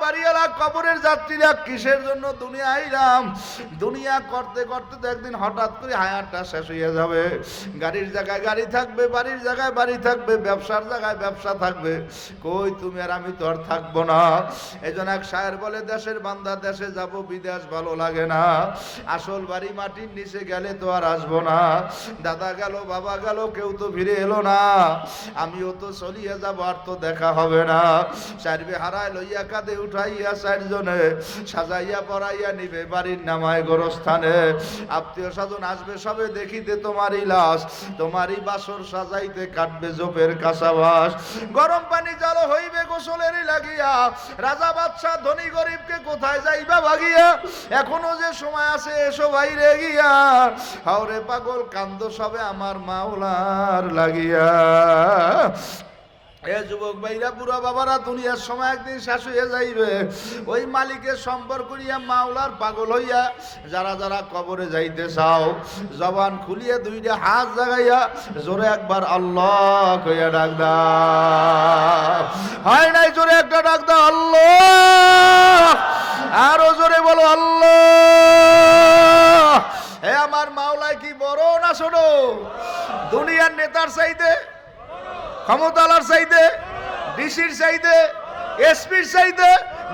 বাড়িওয়ালা কবরের যাত্রীরা কিসের জন্য দুনিয়া আইলাম? দুনিয়া করতে করতে তো একদিন হঠাৎ করে হায়াতটা শেষ হয়ে যাবে। গাড়ির জায়গায় গাড়ি থাকবে, বাড়ির জায়গায় বাড়ি থাকবে, ব্যবসার জায়গায় ব্যবসা থাকবে। কই তুমি আর আমি তো আর থাকবো না। এজন্য এক শায়ের বলে, দেশের বান্দা দেশে যাব, বিদেশ ভালো লাগে না। আসল বাড়ি মাটির নিচে গেলে তো আর আসবো না। দাদা গেল, বাবা গেল, কেউ তো ফিরে এলো না। আমিও তো চলিয়ে যাবো, আর তো দেখা হবে না। চারবে হারায় লইয়া কাঁধে উঠাইয়া চারজনে সাজাইয়া পড়াইয়া নিবে বাড়ির নামায় গোরস্থানে। আত্মীয় স্বজন আসবে সবে দেখিতে তোমারই লাশ, তোমারই বাসর সাজাইতে কাটবে জোপের কাঁচাবাস। গরম পানি জল হইবে গোসলেরই লাগিয়া, রাজা বাদশা ধনী গরিবকে কোথায় যাইবা ভাগিয়া। এখনো যে সময় আছে এসো বাইরে গিয়া, হাওরে পাগল কান্দ সবে আমার মাওলার লাগিয়া। এ যুবক ভাইরা, বুড়া বাবারা, দুনিয়ার সময় একদিন শেষ হয়ে যাইবে। ওই মালিকের সম্পর্ক করিয়া মাওলার পাগল হইয়া যারা যারা কবরে যাইতে চাও, জবান খুলিয়ে দুইটা হাত জাগাইয়া জোরে একবার আল্লাহ কইয়া ডাক দাও। হয় নাই? জোরে একটা ডাক দাও, আল্লাহ। আরো জোরে বলো, আল্লাহ। হে আমার মাওলা কি বড় না ছোট? দুনিয়ার নেতার চাইতে, ক্ষমতালার চাইতে, ডিসির চাইতে, এসপির চাইতে,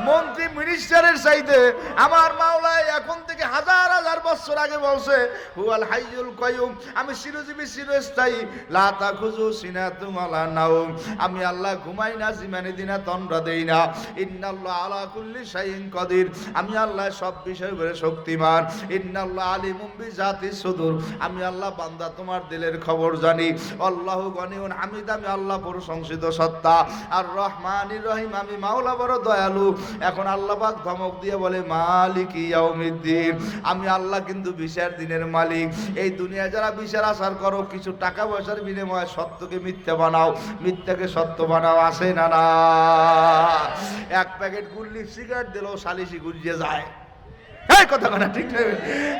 মন্ত্রী মিনিস্টারের চাইতে আমার মাওলা এখন থেকে হাজার হাজার বছর আগে বলছে, হুয়াল হাইয়ুল কাইয়ুম, আমি চিরজীবী চিরস্থায়ী, লা তাখুযু সিনাতুম ওয়ালা নাওম, আমি আল্লাহ ঘুমাই না, জিমানি দিনা তন্দ্রা দেই না। ইন্নাল্লাহ আলা কুল্লি শাইইন কাদির, আমি আল্লাহ সব বিষয়ের উপরে শক্তিমান। ইন্নাল্লাহ আলিমুম বিজাতিস সুদূর, আমি আল্লাহ বান্দা তোমার দিলের খবর জানি। আল্লাহু গনিউন হামিদ, আমি আল্লাহ প্রশংসিত সত্তা। আর রহমানির রহিম, আমি মাওলা বড় দয়ালু। এখন আল্লাহ পাক ধমক দিয়ে বলে, মালিকি ইয়াউমিদ্দিন, আমি আল্লাহ কিন্তু বিচার দিনের মালিক। এই দুনিয়া যারা বিচার আচার করো, কিছু টাকা পয়সার বিনিময়ে সত্যকে মিথ্যা বানাও, মিথ্যাকে সত্য বানাও, আসে না না? এক প্যাকেট গুল্লি সিগারেট দিলেও সালিশি গুলিয়ে যায়। এই কথা কথা ঠিক নেই,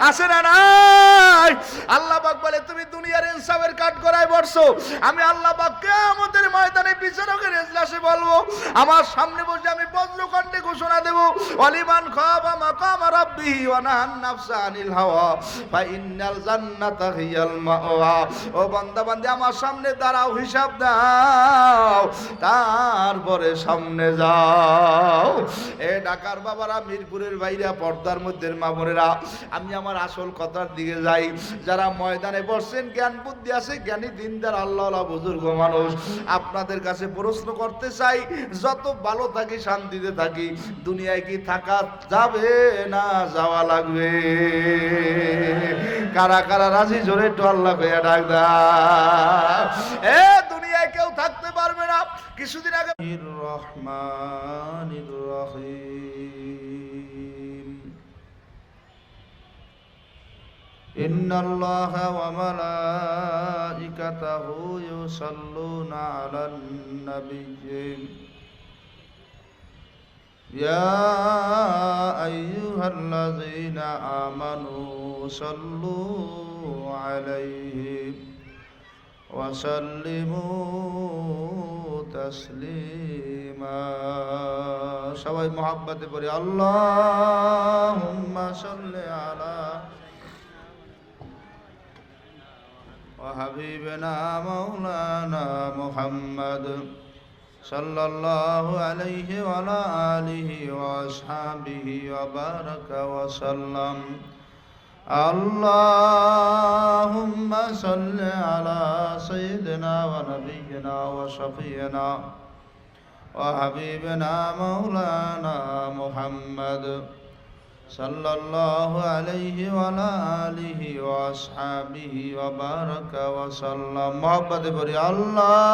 আসে না নাই? আল্লাহ পাক বলে, তুমি দুনিয়ার ইনসাফের কাঠ করায় বসছো, আমি আল্লাহ পাক কিয়ামতের ময়দানে বিচারকের ইজলাসে বলবো, আমার সামনে বসে আমি বজ্রকণ্ঠে ঘোষণা দেব, ওয়ালিমান খাফা মাকাম রাব্বিহি ওয়া নাহান নাফসা আনিল হাওয়া ফা ইন্নাল জান্নাতা হিয়াল মাওয়া। ও বান্দা বান্দি, আমার সামনে দাঁড়াও, হিসাব দাও, তারপরে সামনে যাও। এ ঢাকার বাবারা, মিরপুরের ভাইরা, পর্দার মধ্যে মা বোনেরা, আমি আমার আসল কথার দিকে যাই। যারা ময়দানে বসছেন, জ্ঞান বুদ্ধি আছে, জ্ঞানী দিনদার আল্লাহওয়ালা বুজুর্গ মানুষ, আপনাদের কাছে প্রশ্ন করতে চাই, যত ভালো থাকি, শান্তিতে থাকি, দুনিয়ায় কি থাকা যাবে না যাওয়া লাগবে? কারা কারা রাজি? জোরে একটু আল্লাহ কইয়া ডাক দাও। এ দুনিয়ায় কেউ থাকতে পারবে না। কিছুদিন আগে রহমানির রহিম, ইন্নাল্লাহা ওয়া মালাইকাতাহু ইউসাল্লুনা আলান নাবিয়্যি ইয়া আইয়ুহাল্লাযীনা আমানু সাল্লু আলাইহি ওয়া সাল্লিমু তাসলিমা। সবাই মুহাব্বতে পড়ি, আল্লাহুম্মা সাল্লি আলা হাবিবনা মাওলানা মুহাম্মদ সাল্লাল্লাহু আলাইহি ওয়া আলা আলিহি ওয়া আসহাবিহি ওয়া বারাকা ওয়া সাল্লাম। আল্লাহুম্মা সাল্লি আলা সাইয়্যিদিনা ওয়া নাবিয়্যিনা ওয়া শাফিয়িনা ওয়া হাবিবনা মাওলানা মুহাম্মদ সাল্লাল্লাহু আলাইহি ওয়া আলা আলিহি ওয়া আসহাবিহি ওয়া বারাকা ওয়া সাল্লাম। মুহাব্বতে পড়ি, আল্লাহুম্মা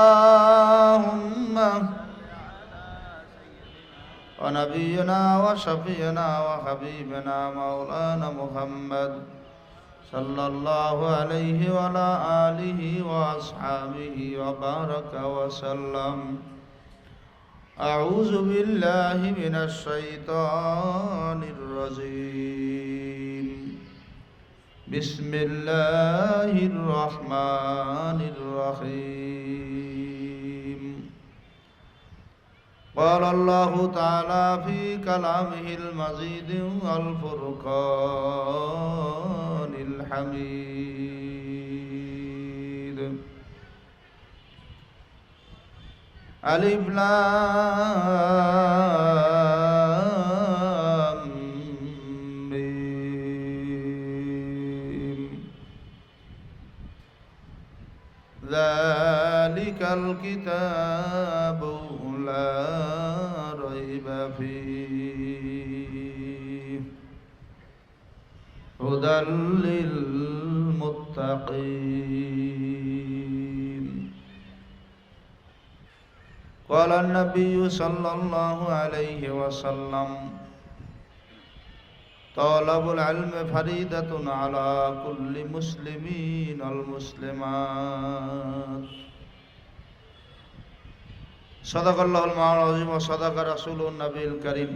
ওয়া নাবিয়্যিনা ওয়া শাফিয়িনা ওয়া হাবিবনা মাওলানা মুহাম্মদ সাল্লাল্লাহু আলাইহি ওয়া আলা আলিহি ওয়া আসহাবিহি ওয়া বারাকা ওয়া সাল্লাম। أعوذ بالله من الشيطان الرجيم. بسم الله الرحمن الرحيم. قال الله تعالى في كلامه المجيد والفرقان الحميد ألف لام ميم ذلك الكتاب لا ريب فيه هدى للمتقين قال النبي صلى الله عليه وسلم طلب العلم فريضة على كل مسلمين والمسلمات صدق الله العظيم وصدق رسوله النبي الكريم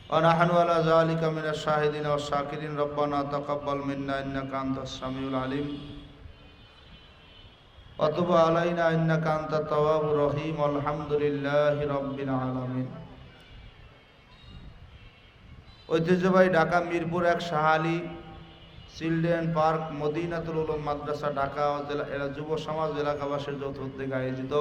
ونحن على ذلك من الشاهدين والشاكرين ربنا تقبل منا إنك أنت السميع العليم وتب علينا إنك أنت التواب الرحيم والحمد لله رب العالمين ঐতিহ্যবাহী ঢাকা মিরপুর 1 শাহালি চিলড্রেন পার্ক মদিনাতুল উলুম মাদ্রাসা ঢাকা জেলা যুব সমাজ এলাকাবাসীর যৌথ উদ্যোগে আয়োজিত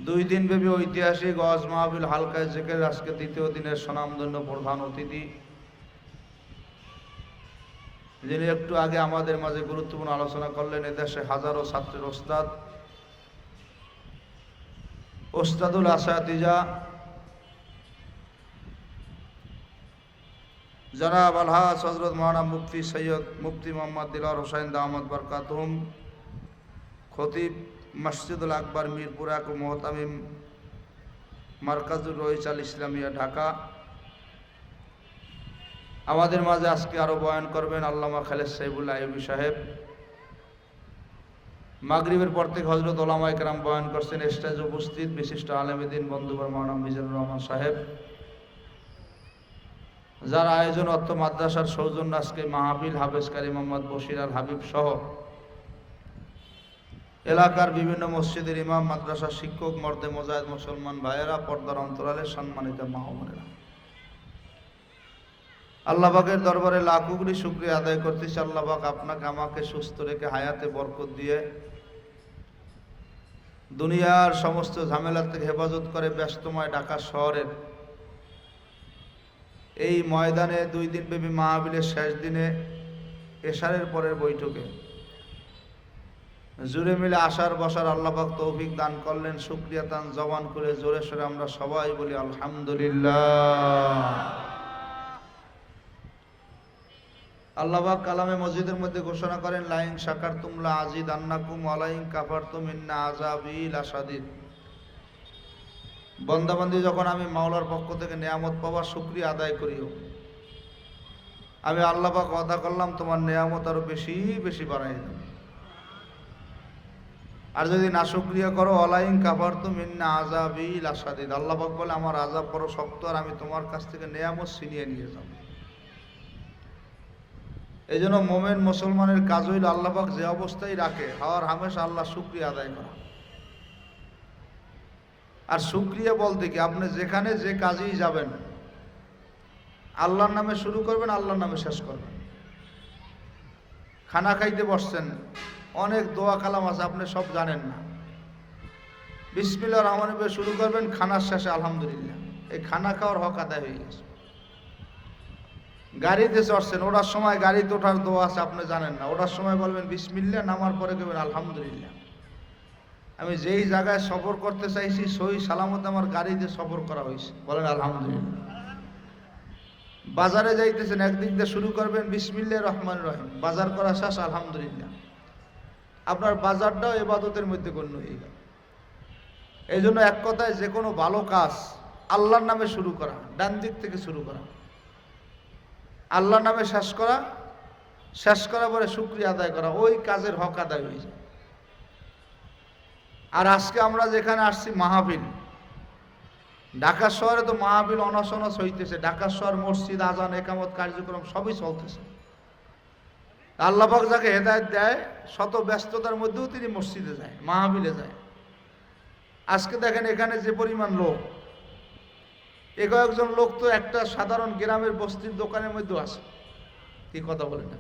2 দিনব্যাপী ঐতিহাসিক ওয়াজ মাহফিল হালকায় জিকির আজকে তৃতীয় দিনের স্বনামধন্য প্রধান অতিথি যিনি একটু আগে আমাদের মাঝে গুরুত্বপূর্ণ আলোচনা করলেন এদেশে হাজারো ছাত্রের ওস্তাদুল আসাতিজা জনাব আলহাজ হযরত মাওলানা মুফতি সৈয়দ মুফতি মোহাম্মদ দিলওয়ার হোসেন দামাত বরকাতুহুম খতিব মসজিদুল আকবর মিরপুর 1 ও মুহতামিম মারকাজুর রইস আল ইসলামিয়া ঢাকা আমাদের মাঝে আজকে আরো বয়ান করবেন আল্লামা খালেদ সাইফুল্লাহ আইয়ুবী সাহেব মাগরিবের পর থেকে হযরত উলামায়ে কেরাম বয়ান করছেন স্টেজে উপস্থিত বিশিষ্ট আলেমে দ্বীন বন্ধুবর মাওলানা মিজানুর রহমান সাহেব যার আয়োজন অর্থ মাদ্রাসার সৌজন্য আজকে মাহফিল হাফেজ কারি মোহাম্মদ বশির আল হাবিব সহ এলাকার বিভিন্ন মসজিদের ইমাম মাদ্রাসার শিক্ষক মর্দে মোজাহিদ মুসলমান ভাইয়েরা পর্দার অন্তরালে সম্মানিত মা ও বোনেরা আল্লাহ পাকের দরবারে লাখো কোটি শুকরিয়া আদায় করতেছি আল্লাহ পাক আপনাকে আমাকে সুস্থ রেখে হায়াতে বরকত দিয়ে দুনিয়ার সমস্ত ঝামেলা থেকে হেফাজত করে ব্যস্তময় ঢাকা শহরের এই ময়দানে 2 দিনব্যাপী মাহফিলের শেষ দিনে এশারের পরের বৈঠকে জুড়ে মিলে আসার বসার আল্লাহ পাক তৌফিক দান করলেন শুকরিয়া তান জবান করে জোরে সোরে আমরা সবাই বলি আলহামদুলিল্লাহ আল্লাহ পাক কালামে মসজিদের মধ্যে ঘোষণা করেন লাইন শাকারতুম লা আযীদান্নাকুম ওয়া লাইন কাফারতুম ইন্না আযাবি লাশাদীদ বন্দাবন্দি যখন আমি মাওলার পক্ষ থেকে নিয়ামত পাওয়ার শুকরিয়া আদায় করিও আমি আল্লাহ পাক ওয়াদা করলাম তোমার নিয়ামত আরো বেশি বেশি বাড়াই দেব আর যদি না শুকরিয়া করো ওয়ালাইন কাফারতুম ইন্না আযাবি লাশাদীদ আল্লাহ পাক বলে আমার আযাব বড় শক্ত আর আমি তোমার কাছ থেকে নিয়ামত ছিনিয়ে নিয়ে যাব এইজন্য মুমিন মুসলমানের কাজ হইল আল্লাহ পাক যে অবস্থায় রাখে হর হামেশা আল্লাহ শুকরিয়া আদায় করা আর শুকরিয়া বলতে কি আপনি যেখানে যে কাজেই যাবেন আল্লাহর নামে শুরু করবেন আল্লাহর নামে শেষ করবেন খানা খাইতে বসছেন অনেক দোয়া কালাম আছে আপনি সব জানেন না বিসমিল্লাহির রহমানির রহিম শুরু করবেন খানার শেষে আলহামদুলিল্লাহ এই খানা খাওয়ার হক আদায় হয়ে গেছে গাড়িতে চড়ছেন ওঠার সময় গাড়িতে ওঠার দোয়া আছে আপনি জানেন না ওঠার সময় বলবেন বিসমিল্লাহ নামার পরে কইবেন আলহামদুলিল্লাহ আমি যেই জায়গায় সফর করতে চাইছি সই সালামত আমার গাড়িতে সফর করা হয়েছে বলেন আলহামদুলিল্লাহ বাজারে যাইতেছেন একদিক দিয়ে শুরু করবেন বিসমিল্লাহির রহমানির রহিম বাজার করা শেষ আলহামদুলিল্লাহ আপনার বাজারটাও ইবাদতের মধ্যে গণ্য হয়ে গেল এই জন্য এক কথায় যে কোনো ভালো কাজ আল্লাহর নামে শুরু করা ডান দিক থেকে শুরু করা আল্লাহর নামে শেষ করা পরে শুকরিয়া আদায় করা ওই কাজের হক আদায় হয়ে যায় আর আজকে আমরা যেখানে আসছি মাহফিল ঢাকা শহরে তো মাহফিল অনশনস হইতেছে ঢাকা শহর মসজিদ আজান একামত কার্যক্রম সবই চলতেছে আল্লাহ পাক যাকে হেদায়েত দেয় শত ব্যস্ততার মধ্যেও তিনি মসজিদে যায় মাহফিলে যায় আজকে দেখেন এখানে যে পরিমাণ লোক, এ কয়েকজন লোক তো একটা সাধারণ গ্রামের বস্তির দোকানের মধ্যে আসে, কি কথা বলেন না,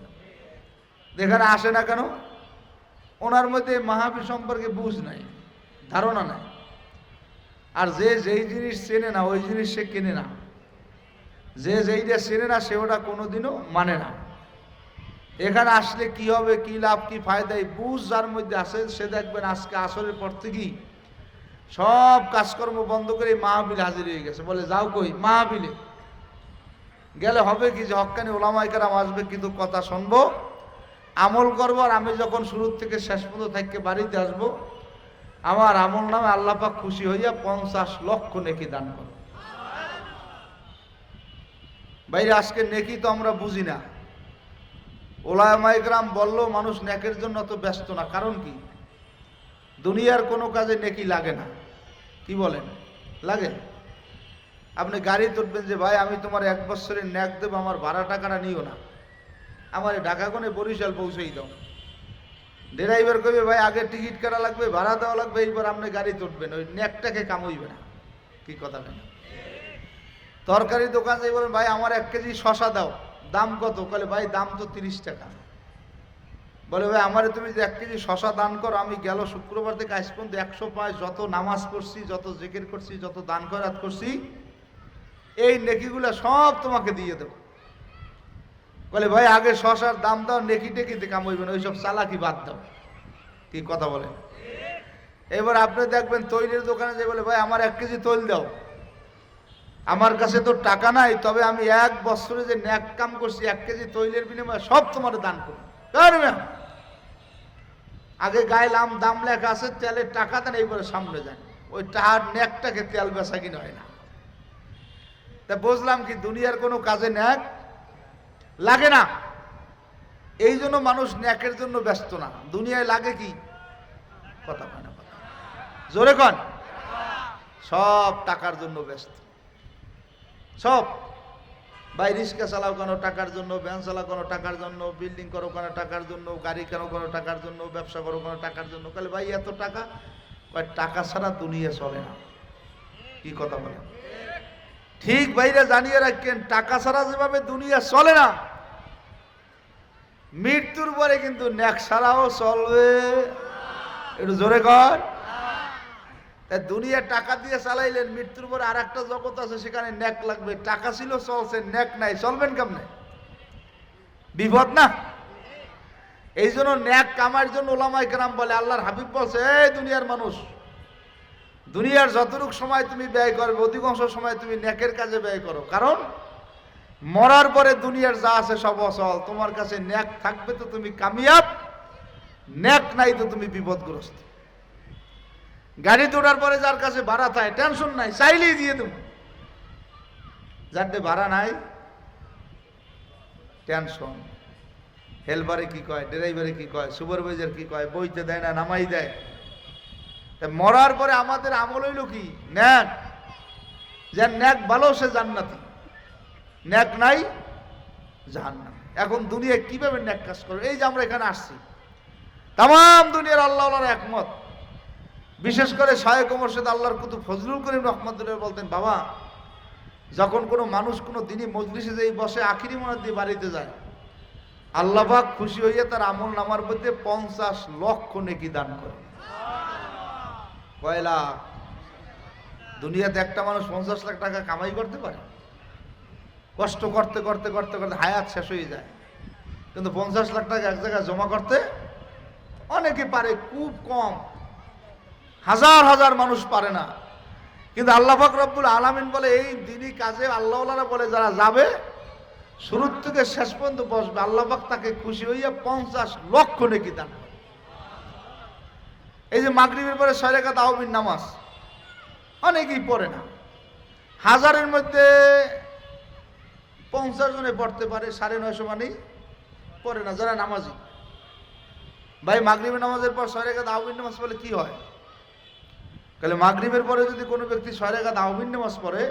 এখানে আসে না কেন? ওনার মধ্যে মাহফিল সম্পর্কে বুঝ নাই, ধারণা নাই। আর যে যেই জিনিস চেনে না ওই জিনিস সে কেনে না, যে যেইটা চেনে না সে ওটা কোনোদিনও মানে না। এখানে আসলে কি হবে, কি লাভ, কি ফায়দা, এই বুঝ যার মধ্যে আসে সে দেখবেন আজকে আসরের পর থেকেই সব কাজকর্ম বন্ধ করে মাহফিল হাজির হয়ে গেছে। বলে যাও কই মাহফিলে গেলে হবে কি, যে হক্কানি ওলামায়ে কেরাম আসবে, কিন্তু কথা শুনবো, আমল করবো। আর আমি যখন শুরু থেকে শেষ পর্যন্ত থেকে বাড়িতে আসবো, আমার আমল নামে আল্লাহ পাক খুশি হইয়া 50 লক্ষ নেকি দান করো। ভাই আজকে নেকি তো আমরা বুঝি না। ওলামায়ে কেরাম বললেও মানুষ নেকের জন্য অত ব্যস্ত না। কারণ কি, দুনিয়ার কোনো কাজে নেকি লাগে না। কি বলেন, লাগে? আপনি গাড়ি তুলবেন যে ভাই আমি তোমার 1 বছরের ন্যাক দেবো, আমার ভাড়া টাকাটা নিও না, আমার ঢাকা কোনে বরিশাল পৌঁছেই দাও। ড্রাইভার কইবে ভাই আগে টিকিট কাটা লাগবে, ভাড়া দেওয়া লাগবে, এইবার আপনি গাড়ি তুলবেন, ওই ন্যাকটাকে কামইবে না। কি কথা কেন? তরকারি দোকান যাই বলেন ভাই আমার 1 কেজি শশা দাও, দাম কত? বলে ভাই দাম তো 30 টাকা। বলে ভাই আমারে তুমি যে 1 কেজি শশা দান করো, আমি গেল শুক্রবার থেকে আজ পর্যন্ত 105 যত নামাজ পড়ছি, যত জিকির করছি, যত দান খয়রাত করছি, এই নেকিগুলা সব তোমাকে দিয়ে দেবো। বলে ভাই আগে শশার দাম দাও, নেকি টেকিতে কামইবে না, ওইসব চালাকি বাদ দাও। কি কথা বলে? এবার আপনি দেখবেন তৈলের দোকানে যে বলে ভাই আমার 1 কেজি তৈল দাও, আমার কাছে তো টাকা নাই, তবে আমি 1 বছরে যে ন্যাক কাম করছি 1 কেজি তৈলের বিনিময়ে সব তোমার দান করো। আগে গায়ে দাম লেখা আছে, তেলের টাকা দেন, এইবারে সামনে যান, ওই টাকার ন্যাকটাকে তেল বেচা কিনা হয় না। তা বুঝলাম কি, দুনিয়ার কোনো কাজে ন্যাক লাগে না, এই জন্য মানুষ ন্যাকের জন্য ব্যস্ত না। দুনিয়ায় লাগে কি, কথা কয় না, জোরে কন, সব টাকার জন্য ব্যস্ত। সব ভাই রিক্সা চালাও কেন টাকার জন্য, ভ্যান চালাও কেন টাকার জন্য, বিল্ডিং করো কেন টাকার জন্য, গাড়ি কেন কোনো টাকার জন্য, ব্যবসা করো কেন টাকার জন্য। বলে ভাই এত টাকা, টাকা ছাড়া দুনিয়া চলে না। কি কথা বলে? ঠিক ভাইরা জানিয়ে রাখেন, টাকা ছাড়া যেভাবে দুনিয়া চলে না, মৃত্যুর পরে কিন্তু ন্যাক ছাড়াও চলবে। একটু জোরে কর। দুনিয়া টাকা দিয়ে চালাইলেন, মৃত্যুর পরে আর একটা জগৎ আছে, সেখানে ন্যাক লাগবে। টাকা ছিল চলছে, ন্যাক নাই, চলবেন কেমনে? বিপদ না? এই জন্য ন্যাক কামার জন্য ওলামায়ে কেরাম বলে, আল্লাহর হাবিব বলছে, এই দুনিয়ার মানুষ, দুনিয়ার যতটুকু সময় তুমি ব্যয় করবে অধিকাংশ সময় তুমি ন্যাকের কাজে ব্যয় করো। কারণ মরার পরে দুনিয়ার যা আছে সব অচল। তোমার কাছে ন্যাক থাকবে তো তুমি কামিয়াব, ন্যাক নাই তো তুমি বিপদগ্রস্ত। গাড়ি তোড়ার পরে যার কাছে ভাড়া থাকে টেনশন নাই, চাইলেই দিয়ে দেবো। যাতে ভাড়া নাই টেনশন। হেলপারে কি কয়, ড্রাইভারে কি কয়, সুপারভাইজার কি কয়, বইতে দেয় না, নামাই দেয়। মরার পরে আমাদের আমল হইল কি, ন্যাক। যে ন্যাক ভালো সে জান্নাতি, ন্যাক নাই জাহান্নাম। এখন দুনিয়া কিভাবে ন্যাক কাজ করবে? এই যে আমরা এখানে আসছি, তাম দুনিয়ার আল্লাহর একমত। বিশেষ করে শায়েখ মোর্শেদ আল্লাহর কুতুব ফজলুল করিম রহমতুল্লাহ বলতেন, বাবা যখন কোনো মানুষ কোনো দিনই মজলিসে যেই বসে আখিরি মোনাজাত দিয়ে বাড়িতে যায়, আল্লাহ পাক খুশি হইয়া তার আমল নামার মধ্যে 50 লক্ষ নেকি দান করে। কয় লাখ? দুনিয়াতে একটা মানুষ 50 লাখ টাকা কামাই করতে পারে? কষ্ট করতে করতে করতে করতে হায়াত শেষ হয়ে যায়, কিন্তু 50 লাখ টাকা এক জায়গায় জমা করতে অনেকে পারে, খুব কম, হাজার হাজার মানুষ পারে না। কিন্তু আল্লাহ পাক রব্বুল আলামিন বলে, এই দিনই কাজে আল্লাহওয়ালারা বলে যারা যাবে শুরু থেকে শেষ পর্যন্ত বসবে, আল্লাহ পাক তাকে খুশি হইয়া 50 লক্ষ নেকি দান। এই যে মাগরিবের পরে 6 রাকাত তাওবীর নামাজ অনেকেই পড়ে না, হাজারের মধ্যে 50 জনে পড়তে পারে, 950 মানেই পড়ে না যারা নামাজি। ভাই মাগরিবের নামাজের পর 6 রাকাত তাওবীর নামাজ পড়লে কি হয়? তাহলে মাগরিবের পরে যদি কোনো ব্যক্তি 6 রাকাত তাওবীর নামাজ পড়ে,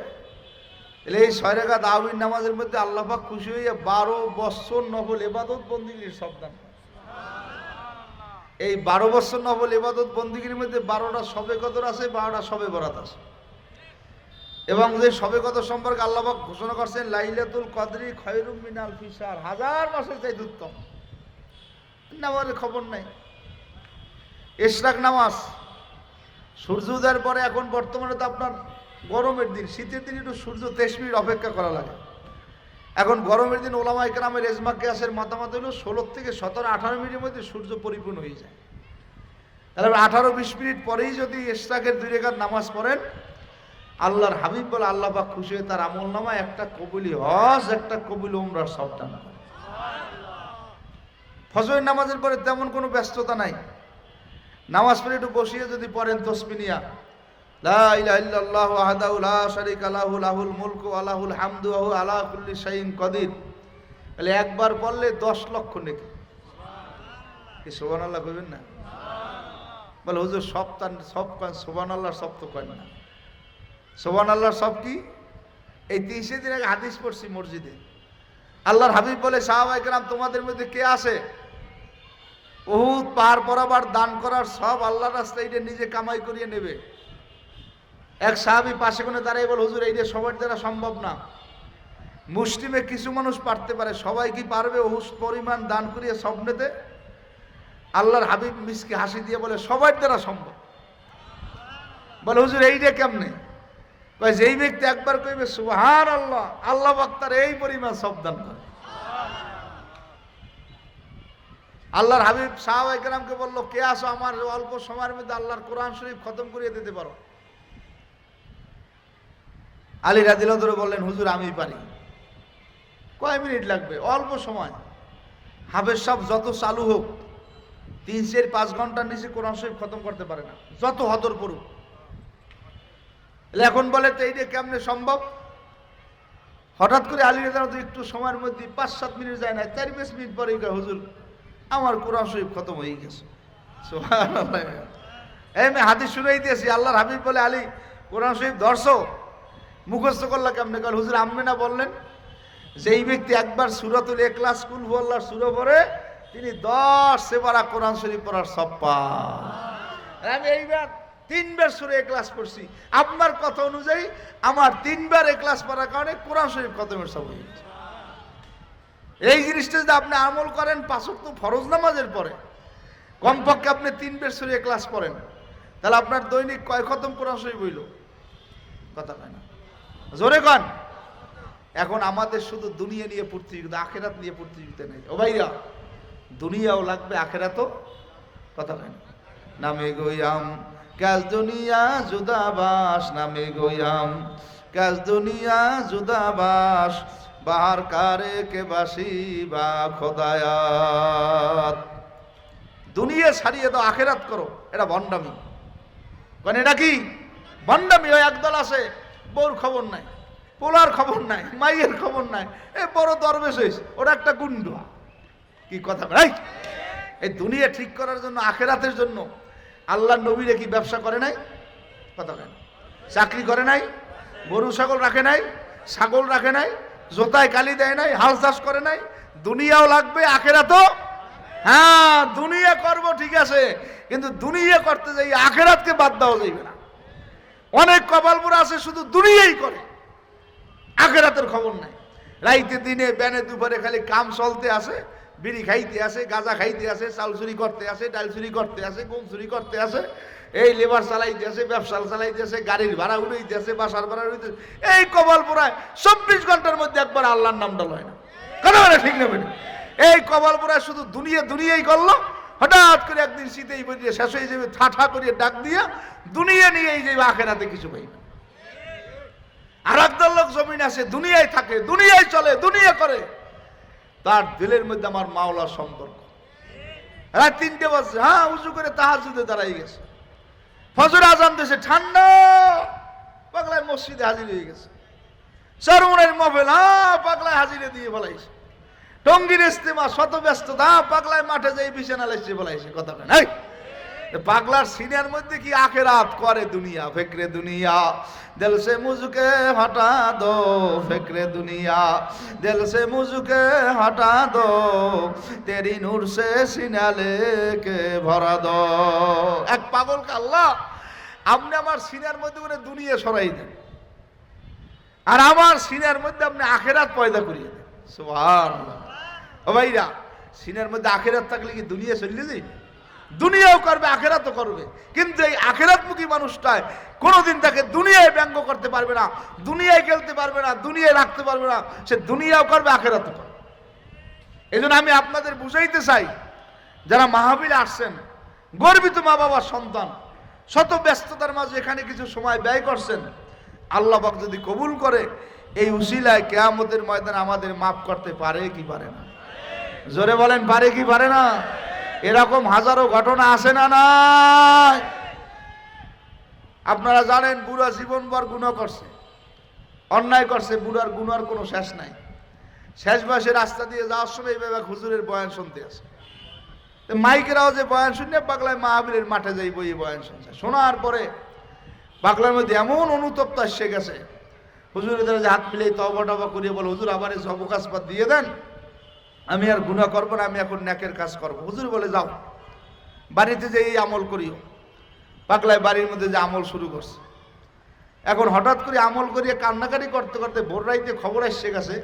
তাহলে এই 6 রাকাত তাওবীর নামাজের মধ্যে আল্লাহ পাক খুশি হইয়া 12 বছর নফল ইবাদত বন্দেগীর সব দান। এই 12 বছর নফল ইবাদত বন্দিগির মধ্যে 12টা শবে কদর আছে, 12টা শবে বরাত আছে। এবং যে শবে কদর সম্পর্কে আল্লাহ পাক ঘোষণা করছেন লাইলাতুল কদরি খায়রুম মিন আলফি শাহর, 1000 মাসের চাইতে উত্তম। নামাজের খবর নাই। ইশরাক নামাজ সূর্য উদয়ের পরে, এখন বর্তমানে তো আপনার গরমের দিন, শীতের দিন একটু সূর্য 23 মিনিট অপেক্ষা করা লাগে। এখন গরমের দিন ওলামা ইকরামের ইজমা কিয়াসের মতামত হলো 16 থেকে 17 18 মিনিটের মধ্যে সূর্য পরিপূর্ণ হয়ে যায়। তাহলে 18-20 মিনিট পরেই যদি ইশরাকের 2 রাকাত নামাজ পড়েন, আল্লাহর হাবিব বলে আল্লাহ পাক খুশি হয়ে তার আমল নামায় একটা কবুলি হজ, একটা কবুল উমরার সব দান করে। ফজরের নামাজের পরে তেমন কোনো ব্যস্ততা নাই। নামাজ পড়ে একটু বসিয়ে যদি পড়েন তাসবিহ নিয়া লা ইলাহা ইল্লাল্লাহু ওয়াহদাহু লা শারীকা লাহু লাহুল মুলকু ওয়া লাহুল হামদু ওয়া হুয়া আলা কুল্লি শাইইন কাদির, তাহলে একবার পড়লে 10 লক্ষ নেকি। কি সুবহানাল্লাহ কইবেন না? বলে হুজুর সব সুবহানাল্লাহর সব তো কয় না। সুবহানাল্লাহর সব কি? এই 30 দিন আগে হাদিস পড়ছি মসজিদে, আল্লাহর হাবিব বলে সাহাবায়ে কেরাম তোমাদের মধ্যে কে আছে উহুদ পাহাড় বরাবর দান করার সব আল্লাহর রাস্তায় এটা নিজে কামাই করিয়ে নেবে? এক সাহাবী পাশে কোণে দাঁড়িয়ে বলে হুজুর এইটা সবার দ্বারা সম্ভব না, মুসলিমে কিছু মানুষ পারতে পারে, সবাই কি পারবে উহুদ পরিমাণ দান করিয়ে সব নিতে? আল্লাহর হাবিব মিসকে হাসি দিয়ে বলে সবার দ্বারা সম্ভব। বলে হুজুর এইটা কেমনে? কয় যেই ব্যক্তি একবার কইবে সুবহানাল্লাহ, আল্লাহ পাক তার এই পরিমাণ সব দান করে। আল্লাহর হাবিব সাহাবায়ে কেরামকে বলল কে আসো আমার অল্প সময়ের মধ্যে আল্লাহর কোরআন শরীফ খতম করিয়ে দিতে পারো? আলী রাদিয়াল্লাহু আনহু বললেন হুজুর আমি পারি। কয় মিনিট লাগবে? অল্প সময়। হাফেজ সাহেব যত চালু হোক 3-5 ঘন্টার নিচে কোরআন শরীফ খতম করতে পারে না, যত হদর পড়ুক। এখন বলে তো এইটা কেমনে সম্ভব? হঠাৎ করে আলী রাদিয়াল্লাহু আনহু একটু সময়ের মধ্যে 5-7 মিনিট যায় না, 4-5 মিনিট পরেই কয় হুজুর আমার কোরআন শরীফ খতম হয়ে গেছে। সুবহানাল্লাহ। আমি হাদিস শুনাই দিয়েছি, আল্লাহর হাবিব বলে আলী কোরআন শরীফ ধরছো, মুখস্থ করলা কেমনে? কারণ হুজুর আপনি না বললেন যেই ব্যক্তি একবার সূরাতুল ইখলাস কুল হুয়াল্লাহর সূরা পড়ে তিনি 10 সেবারা কোরআন শরীফ পড়ার সব পায়। আমি এইবার 3 বার সূরা ইখলাস পড়ছি, আপনার কথা অনুযায়ী আমার 3 বার ইখলাস পড়ার কারণে কোরআন শরীফ খতমের সব হয়ে গেছে। এই জিনিসটা যদি আপনি আমল করেন 5 ওয়াক্ত ফরজ নামাজের পরে কমপক্ষে আপনি 3 বার সূরা ইখলাস পড়েন, তাহলে আপনার দৈনিক কয় খতম কোরআন শরীফ হইল? কথা কয় না, জোরে কন। এখন আমাদের শুধু দুনিয়া নিয়ে প্রতিযোগিতা, আখেরাত নিয়ে প্রতিযোগিতা নেই। ও ভাইরা, দুনিয়াও লাগবে আখেরাতও। কথা কয় না। নামে গয়াম কাজ দুনিয়া জুদাবাস, নামে গয়াম কাজ দুনিয়া জুদাবাস, বাহার কারে কে বাসি বা খোদায়াত। দুনিয়া ছাড়িয়ে দাও, আখেরাত করো, এটা ভণ্ডামি। মানে এটা কি ভণ্ডামি? ওই একদল আছে বউর খবর নাই, পোলার খবর নাই, মাইয়ের খবর নাই, এ বড় দরবেশ হয়েছে, ওটা একটা গুন্ডা। কি কথা ভাই? এই দুনিয়া ঠিক করার জন্য, আখেরাতের জন্য আল্লাহর নবীরে কি ব্যবসা করে নাই? কথা কেন? চাকরি করে নাই, গরু ছাগল রাখে নাই, ছাগল রাখে নাই, জোতায় কালি দেয় নাই, হাল চাষ করে নাই। দুনিয়াও লাগবে, আখেরাতও। হ্যাঁ দুনিয়া করব ঠিক আছে, কিন্তু দুনিয়া করতে যাই আখেরাতকে বাদ দেওয়া যাইবে না। অনেক কপালপুরা আছে শুধু দুনিয়াই করে, আখেরাতের খবর নাই। রাইতে দিনে বেনে দুপুরে খালি কাম চলতে আসে, বিড়ি খাইতে আসে, গাঁজা খাইতে আসে, চাল চুরি করতে আসে, ডাল চুরি করতে আসে, গম চুরি করতে আসে, এই লেবার চালাইতে আসে, ব্যবসা চালাইতে আসে, গাড়ির ভাড়া উড়াইতে আসে, বাসার ভাড়া উড়াইতে আসে। এই কপালপুরায় 24 ঘন্টার মধ্যে একবার আল্লাহর নামটা লয় না। কথা বলে ঠিক নেবে? এই কপালপুরায় শুধু দুনিয়াই করলো। হঠাৎ করে একদিন শীতেই বেরিয়ে শেষ হয়ে যাবে, ঠাঠা করিয়ে ডাক দিয়া দুনিয়া নিয়েই যাবে, আখেরাতে কিছু পাই না। আর একদল লোক জমিন আছে, দুনিয়ায় থাকে, দুনিয়ায় চলে, দুনিয়া করে, তার দিলের মধ্যে আমার মাওলার সম্পর্ক। রাত 3টে বাজে, হ্যাঁ উজু করে তাহাজ্জুদে দাঁড়াই গেছে, ফজর আজান দিয়েছে, ঠান্ডা পাগলায় মসজিদে হাজির হয়ে গেছে, চরমনের মহফিল, হ্যাঁ পাগলায় হাজিরে দিয়ে বলাইছে, টঙ্গির ইস্তেমা, শত ব্যস্ততা, পাগলায় মাঠে যাই বিছানা লাইছে বলাইছে। কথা নাই, পাগলার সিনের মধ্যে কি আখেরাত করে দুনিয়া ফেকরে দুনিয়া दिल से मुझके हटा दो फिक्रे दुनिया दिल से मुझके हटा दो तेरी नूर से सीना लेके भरा दो এক পাগল কে আল্লাহ আপনি আমার সিনার মধ্যে করে দুনিয়া সরাই দেন আর আমার সিনার মধ্যে আপনি আখেরাত পয়দা করিয়ে দেন সুবহানাল্লাহ ও ভাইরা সিনার মধ্যে আখেরাত থাকলে কি দুনিয়া চলে যায় দুনিয়াও করবে আখেরাতও করবে কিন্তু এই আখেরাতমুখী মানুষটাই কোনোদিন তাকে দুনিয়ায় ব্যঙ্গ করতে পারবে না দুনিয়ায় খেলতে পারবে না দুনিয়ায় রাখতে পারবে না সে দুনিয়াও করবে আখেরাতও করবে এজন্য আমি আপনাদের বুঝাইতে চাই যারা মাহফিলে আসছেন গর্বিত মা বাবার সন্তান শত ব্যস্ততার মাঝে এখানে কিছু সময় ব্যয় করছেন আল্লাহ পাক যদি কবুল করে এই উসিলায় কিয়ামতের ময়দানে আমাদের মাফ করতে পারে কি পারে না জোরে বলেন পারে কি পারে না এরকম হাজারো ঘটনা আছে না নাই আপনারা জানেন বুড়া জীবনভর গুনাহ করছে অন্যায় করছে বুড়ার গুনার কোনো শেষ নাই শেষ বয়সে রাস্তা দিয়ে যাওয়ার সময় এইভাবে হুজুরের বয়ান শুনতে আসে মাইকেরাও যে বয়ান শুনে পাগলায় মাহফিলের মাঠে যাইব এই বয়ান শুনছে শোনার পরে পাগলার মধ্যে এমন অনুতপ্ত এসে গেছে হুজুরের দ্বারা যে হাত মিলে তওবা টবা করিয়ে বলে হুজুর আবার এই সব কাজপাত দিয়ে দেন আমি আর গুনাহ করব না আমি এখন নেকের কাজ করব হুজুর বলে যাও বাড়িতে যে এই আমল করিও পাগলায় বাড়ির মধ্যে যে আমল শুরু করছে এখন হঠাৎ করে আমল করিয়ে কান্নাকাটি করতে করতে ভোর রাইতে খবর এসে গেছে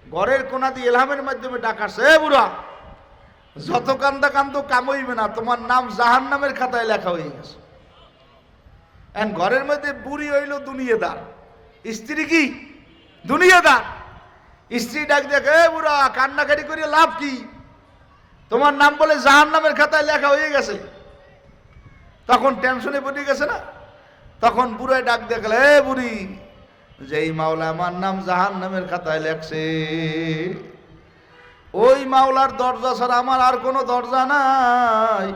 ঘরের কোনা দিয়ে এলহামের মাধ্যমে ডাকাছে এ বুড়া যত কান্দা কান্দো কাম হইবে না তোমার নাম জাহান্নামের খাতায় লেখা হয়ে গেছে এখন ঘরের মধ্যে বুড়ি হইল দুনিয়াদার স্ত্রী কি দুনিয়াদার স্ত্রী ডাক দেখে এ বুড়া কান্নাকাটি করে লাভ কি তোমার নাম বলে জাহান্নামের খাতায় লেখা হয়ে গেছে তখন টেনশনে পড়ে গেছে না তখন বুড়ায় ডাক দেখলে এ বুড়ি যেই মাওলা আমার নাম জাহান্নামের খাতায় লেখছে ওই মাওলার দরজা ছাড়া আমার আর কোনো দরজা নাই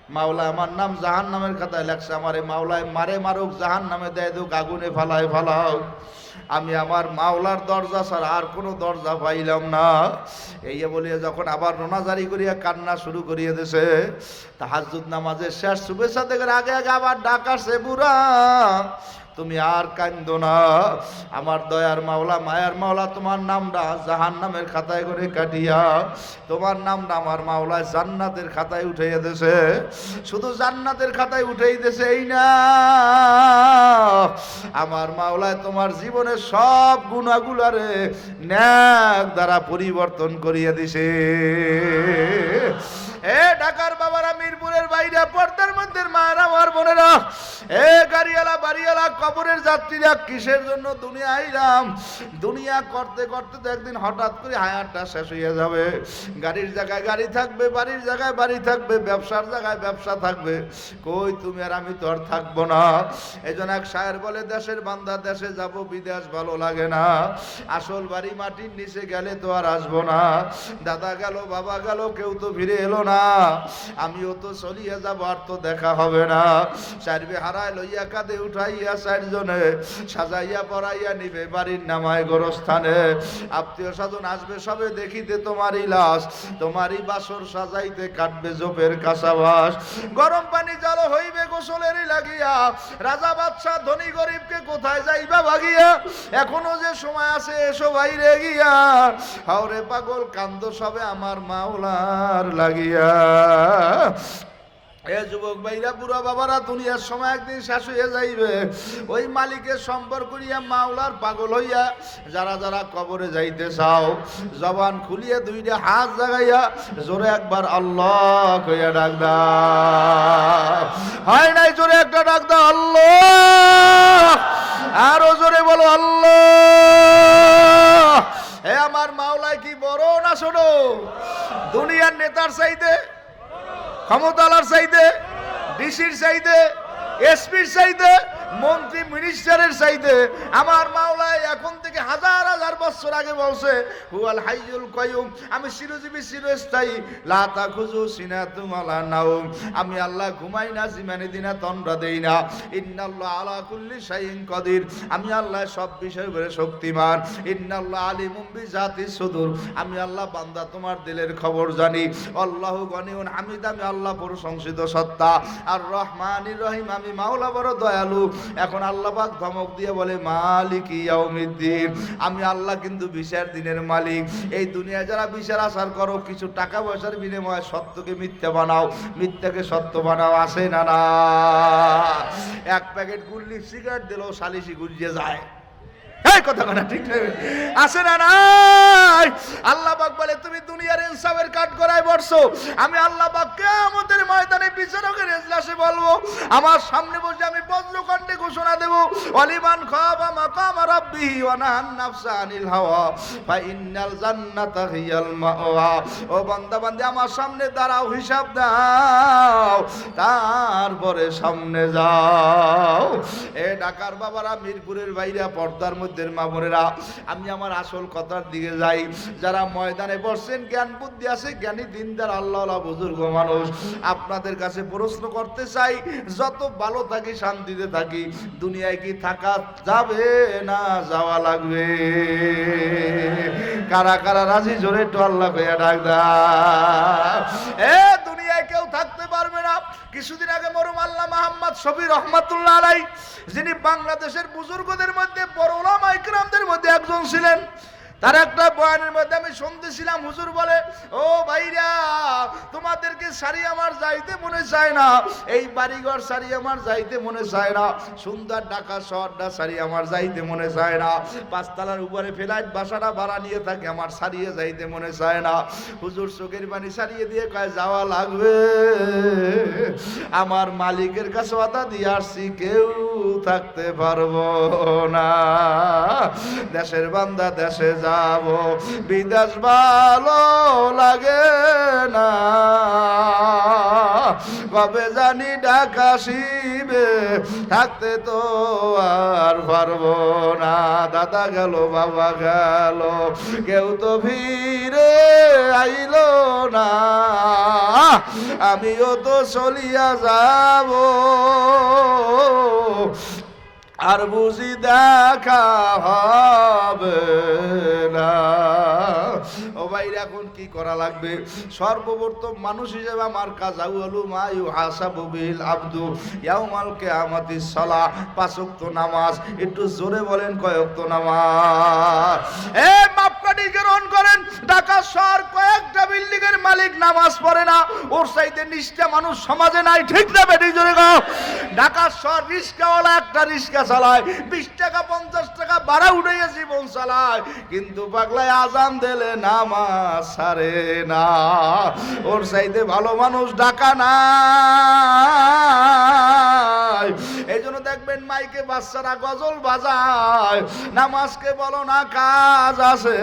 মাওলা আমার নাম জাহান্নামের খাতায় লেখছে আমারে মাওলায় মারে মারুক জাহান্নামে দেয় দুক আগুনে ফালায় ফালাও আমি আমার মাওলার দরজা ছাড়া আর কোনো দরজা পাইলাম না এই বলিয়া যখন আবার রোনাজারি করিয়া কান্না শুরু করিয়ে দিছে তাহাজ্জুদ নামাজের শেষ শুভেচ্ছা থেকে আগে আগে আবার ডাকাছে বুড়া তুমি আর কান্দো না আমার দয়ার মাওলা মায়ার মাওলা তোমার নামটা জাহান্নামের খাতায় করে কাটিয়া তোমার নামটা আমার মাওলা জান্নাতের খাতায় উঠাইয়া দিয়েছে শুধু জান্নাতের খাতায় উঠাই দিয়েছে এই না আমার মাওলায় তোমার জীবনের সব গুনাহগুলারে নেক দ্বারা পরিবর্তন করিয়ে দিছে এ ঢাকার বাবারা মিরপুরের বাইরে পর্দার মধ্যে মায়েরা আমার বোনেরা এ গাড়িওয়ালা বাড়িওয়ালা কবরের যাত্রীরা কিসের জন্য দুনিয়া আইলাম দুনিয়া করতে করতে তো একদিন হঠাৎ করে হায়াতটা শেষ হয়ে যাবে গাড়ির জায়গায় গাড়ি থাকবে বাড়ির জায়গায় বাড়ি থাকবে ব্যবসার জায়গায় ব্যবসা থাকবে কই তুমি আর আমি তো আর থাকবো না এইজন্য এক শায়ের বলে দেশের বান্দা দেশে যাব বিদেশ ভালো লাগে না আসল বাড়ি মাটির নিচে গেলে তো আর আসবো না দাদা গেল বাবা গেল কেউ তো ফিরে এলো না আমিও তো চলিয়ে যাব আর তো দেখা হবে না সার্বে হারায় লইয়া কাঁধে উঠাইয়া চারজনে সাজাইয়া পড়াইয়া নিবে বাড়ির নামায় গোরস্থানে আত্মীয় স্বজন আসবে সবে দেখিতে তোমারই লাশ তোমারই বাসর সাজাইতে কাটবে জোপের কাঁচাবাস গরম পানি জল হইবে গোসলেরই লাগিয়া রাজা বাদশাহ ধনী গরিবকে কোথায় যাইবা ভাগিয়া এখনো যে সময় আছে এসো বাইরে গিয়া হাওরে পাগল কান্দ সবে আমার মাওলার লাগিয়া এ যুবক ভাইরা বুড়া বাবারা দুনিয়ার সময় একদিন শেষ হয়ে যাইবে ওই মালিকের সম্পর্ক করিয়া মাওলার পাগল হইয়া যারা যারা কবরে যাইতে চাও জবান খুলিয়ে দুইটা হাত জাগাইয়া জোরে একবার আল্লাহ কইয়া ডাক দাও হয় নাই জোরে একটা ডাক দাও আল্লাহ আরো জোরে বলো আল্লাহ হে আমার মাওলায় কি বড় না ছোট দুনিয়ার নেতার চাইতে ক্ষমতালার চাইতে ডিসির চাইতে এসপির চাইতে মন্ত্রী মিনিস্টারের চাইতে আমার মাওলায় এখন থেকে হাজার হাজার বছর আগে বলছে হুয়াল হাইয়ুল কাইয়ুম, আমি চিরজীবী চিরস্থায়ী, লা তাখুযু সিনাতুম ওয়ালা নাওম, আমি আল্লাহ ঘুমাই না, জিমানি দিনা তন্দ্রা দেই না, ইন্নাল্লাহ আলা কুল্লি শাইইন কাদির, আমি আল্লাহ সব বিষয়ের উপরে শক্তিমান, ইন্নাল্লাহ আলিমুম বিজাতিস সুদূর, আমি আল্লাহ বান্দা তোমার দিলের খবর জানি, আল্লাহু গনিউন হামিদ, আমি আল্লাহ প্রশংসিত সত্তা, আর রহমানির রহিম, আমি মাওলা বড় দয়ালু। এখন আল্লাহ পাক ধমক দিয়ে বলে মালিক ইয়াউমিদ্দিন, আমি আল্লাহ কিন্তু বিচার দিনের মালিক। এই দুনিয়ায় যারা বিচার আচার করো, কিছু টাকা পয়সার বিনিময়ে সত্যকে মিথ্যা বানাও, মিথ্যাকে সত্য বানাও, আসে না না? এক প্যাকেট গুল্লি সিগারেট দিলেও সালিশি গুলিয়ে যায়, এই কথা কথা ঠিক আছে না নাই? আল্লাহ পাক বলে তুমি দুনিয়ার ইনসাফের কাঠ গড়ায় বসছো, আমি আল্লাহ পাক কিয়ামতের ময়দানে বিচারকের এজলাসে বলবো, আমার সামনে বসে আমি বজ্রকণ্ঠে ঘোষণা দেব, ওয়ালিমান খাফা মাকাম রাব্বিহি ওয়া নাহান নাফসা আনিল হাওয়া ফা ইন্নাল জান্নাতা হিয়াল মাওয়া। ও বান্দা বান্দি আমার সামনে দাঁড়াও, হিসাব দাও, তারপরে সামনে যাও। এ ঢাকার বাবারা, মিরপুরের বাইরা, পর্দার মধ্যে মা বোনেরা, আমি আমার আসল কথার দিকে যাই। যারা ময়দানে বসছেন, জ্ঞান বুদ্ধি আছে, জ্ঞানী দিনদার আল্লাহওয়ালা বুজুর্গ মানুষ, আপনাদের কাছে প্রশ্ন করতে চাই, যত ভালো থাকি, শান্তিতে থাকি, দুনিয়ায় কি থাকা যাবে না যাওয়া লাগবে? কারা কারা রাজি? জোরে একটু আল্লাহ কইয়া ডাক দাও। এ দুনিয়ায় কেউ থাকতে পারবে না। কিছুদিন আগে মরহুম আল্লাহ মুহাম্মদ শফি রহমাতুল্লাহ আলাইহি, যিনি বাংলাদেশের বুজুর্গদের মধ্যে বড় উলামা ইকরামদের মধ্যে একজন ছিলেন, তার একটা বয়ানের মধ্যে আমি শুনতেছিলাম, হুজুর বলে, ও ভাইরা, তোমাদেরকে সারি আমার যাইতে মনে চায় না, এই বাড়িঘর সারি আমার যাইতে মনে চায় না, সুন্দর ঢাকা শহরটা সারি আমার যাইতে মনে চায় না, পাঁচতলার উপরে ফ্ল্যাট বাসাটা ভাড়া নিয়ে থাকে আমার সারিয়ে যাইতে মনে চায় না। হুজুর চোখের পানি সারিয়ে দিয়ে কয়, যাওয়া লাগবে, আমার মালিকের কাছে কথা দিয়ে আসছি, কেউ থাকতে পারবো না, দেশের বান্দা দেশে যাব, বিদেশ ভালো লাগে না, কবে জানি ঢাকা শিবে থাকতে তো আর পারবো না। দাদা গেল, বাবা গেল, কেউ তো ফিরে আইলো না, আমিও তো চলিয়া যাব, আর বুঝি দেখা হবে না। ও ভাইরা, এখন কি করা লাগবে? সর্বপ্রথম মানুষ হিসেবে আমার কাজ আউয়ালু মা ইউহাসাবু বিল আবদু ইয়াউমাল কিয়ামাতিস সালাহ, পাঁচ ওয়াক্ত নামাজ। একটু জোরে বলেন, কয় ওয়াক্ত নামাজ? এ মাপকাঠি গ্রহণ করেন। ঢাকা শহর কয়েকটা বিল্ডিং এর মালিক নামাজ পড়ে না, ওর চাইতে নিষ্ঠা মানুষ সমাজে নাই, ঠিক না বেটি? জোরে গাও। ঢাকা শহর রিস্কাওয়ালা একটা রিস্কা চালায়, 20 টাকা 50 টাকা ভাড়া উঠাইয়া জীবন চালায়, কিন্তু পাগলায় আজান দিলে নামাজ ছাড়ে না। ওর চাইতে ভালো মানুষ ঢাকা নাই। এই জন্য দেখবেন মাইকে বাচ্চারা গজল বাজায়, নামাজকে বলো না কাজ আছে,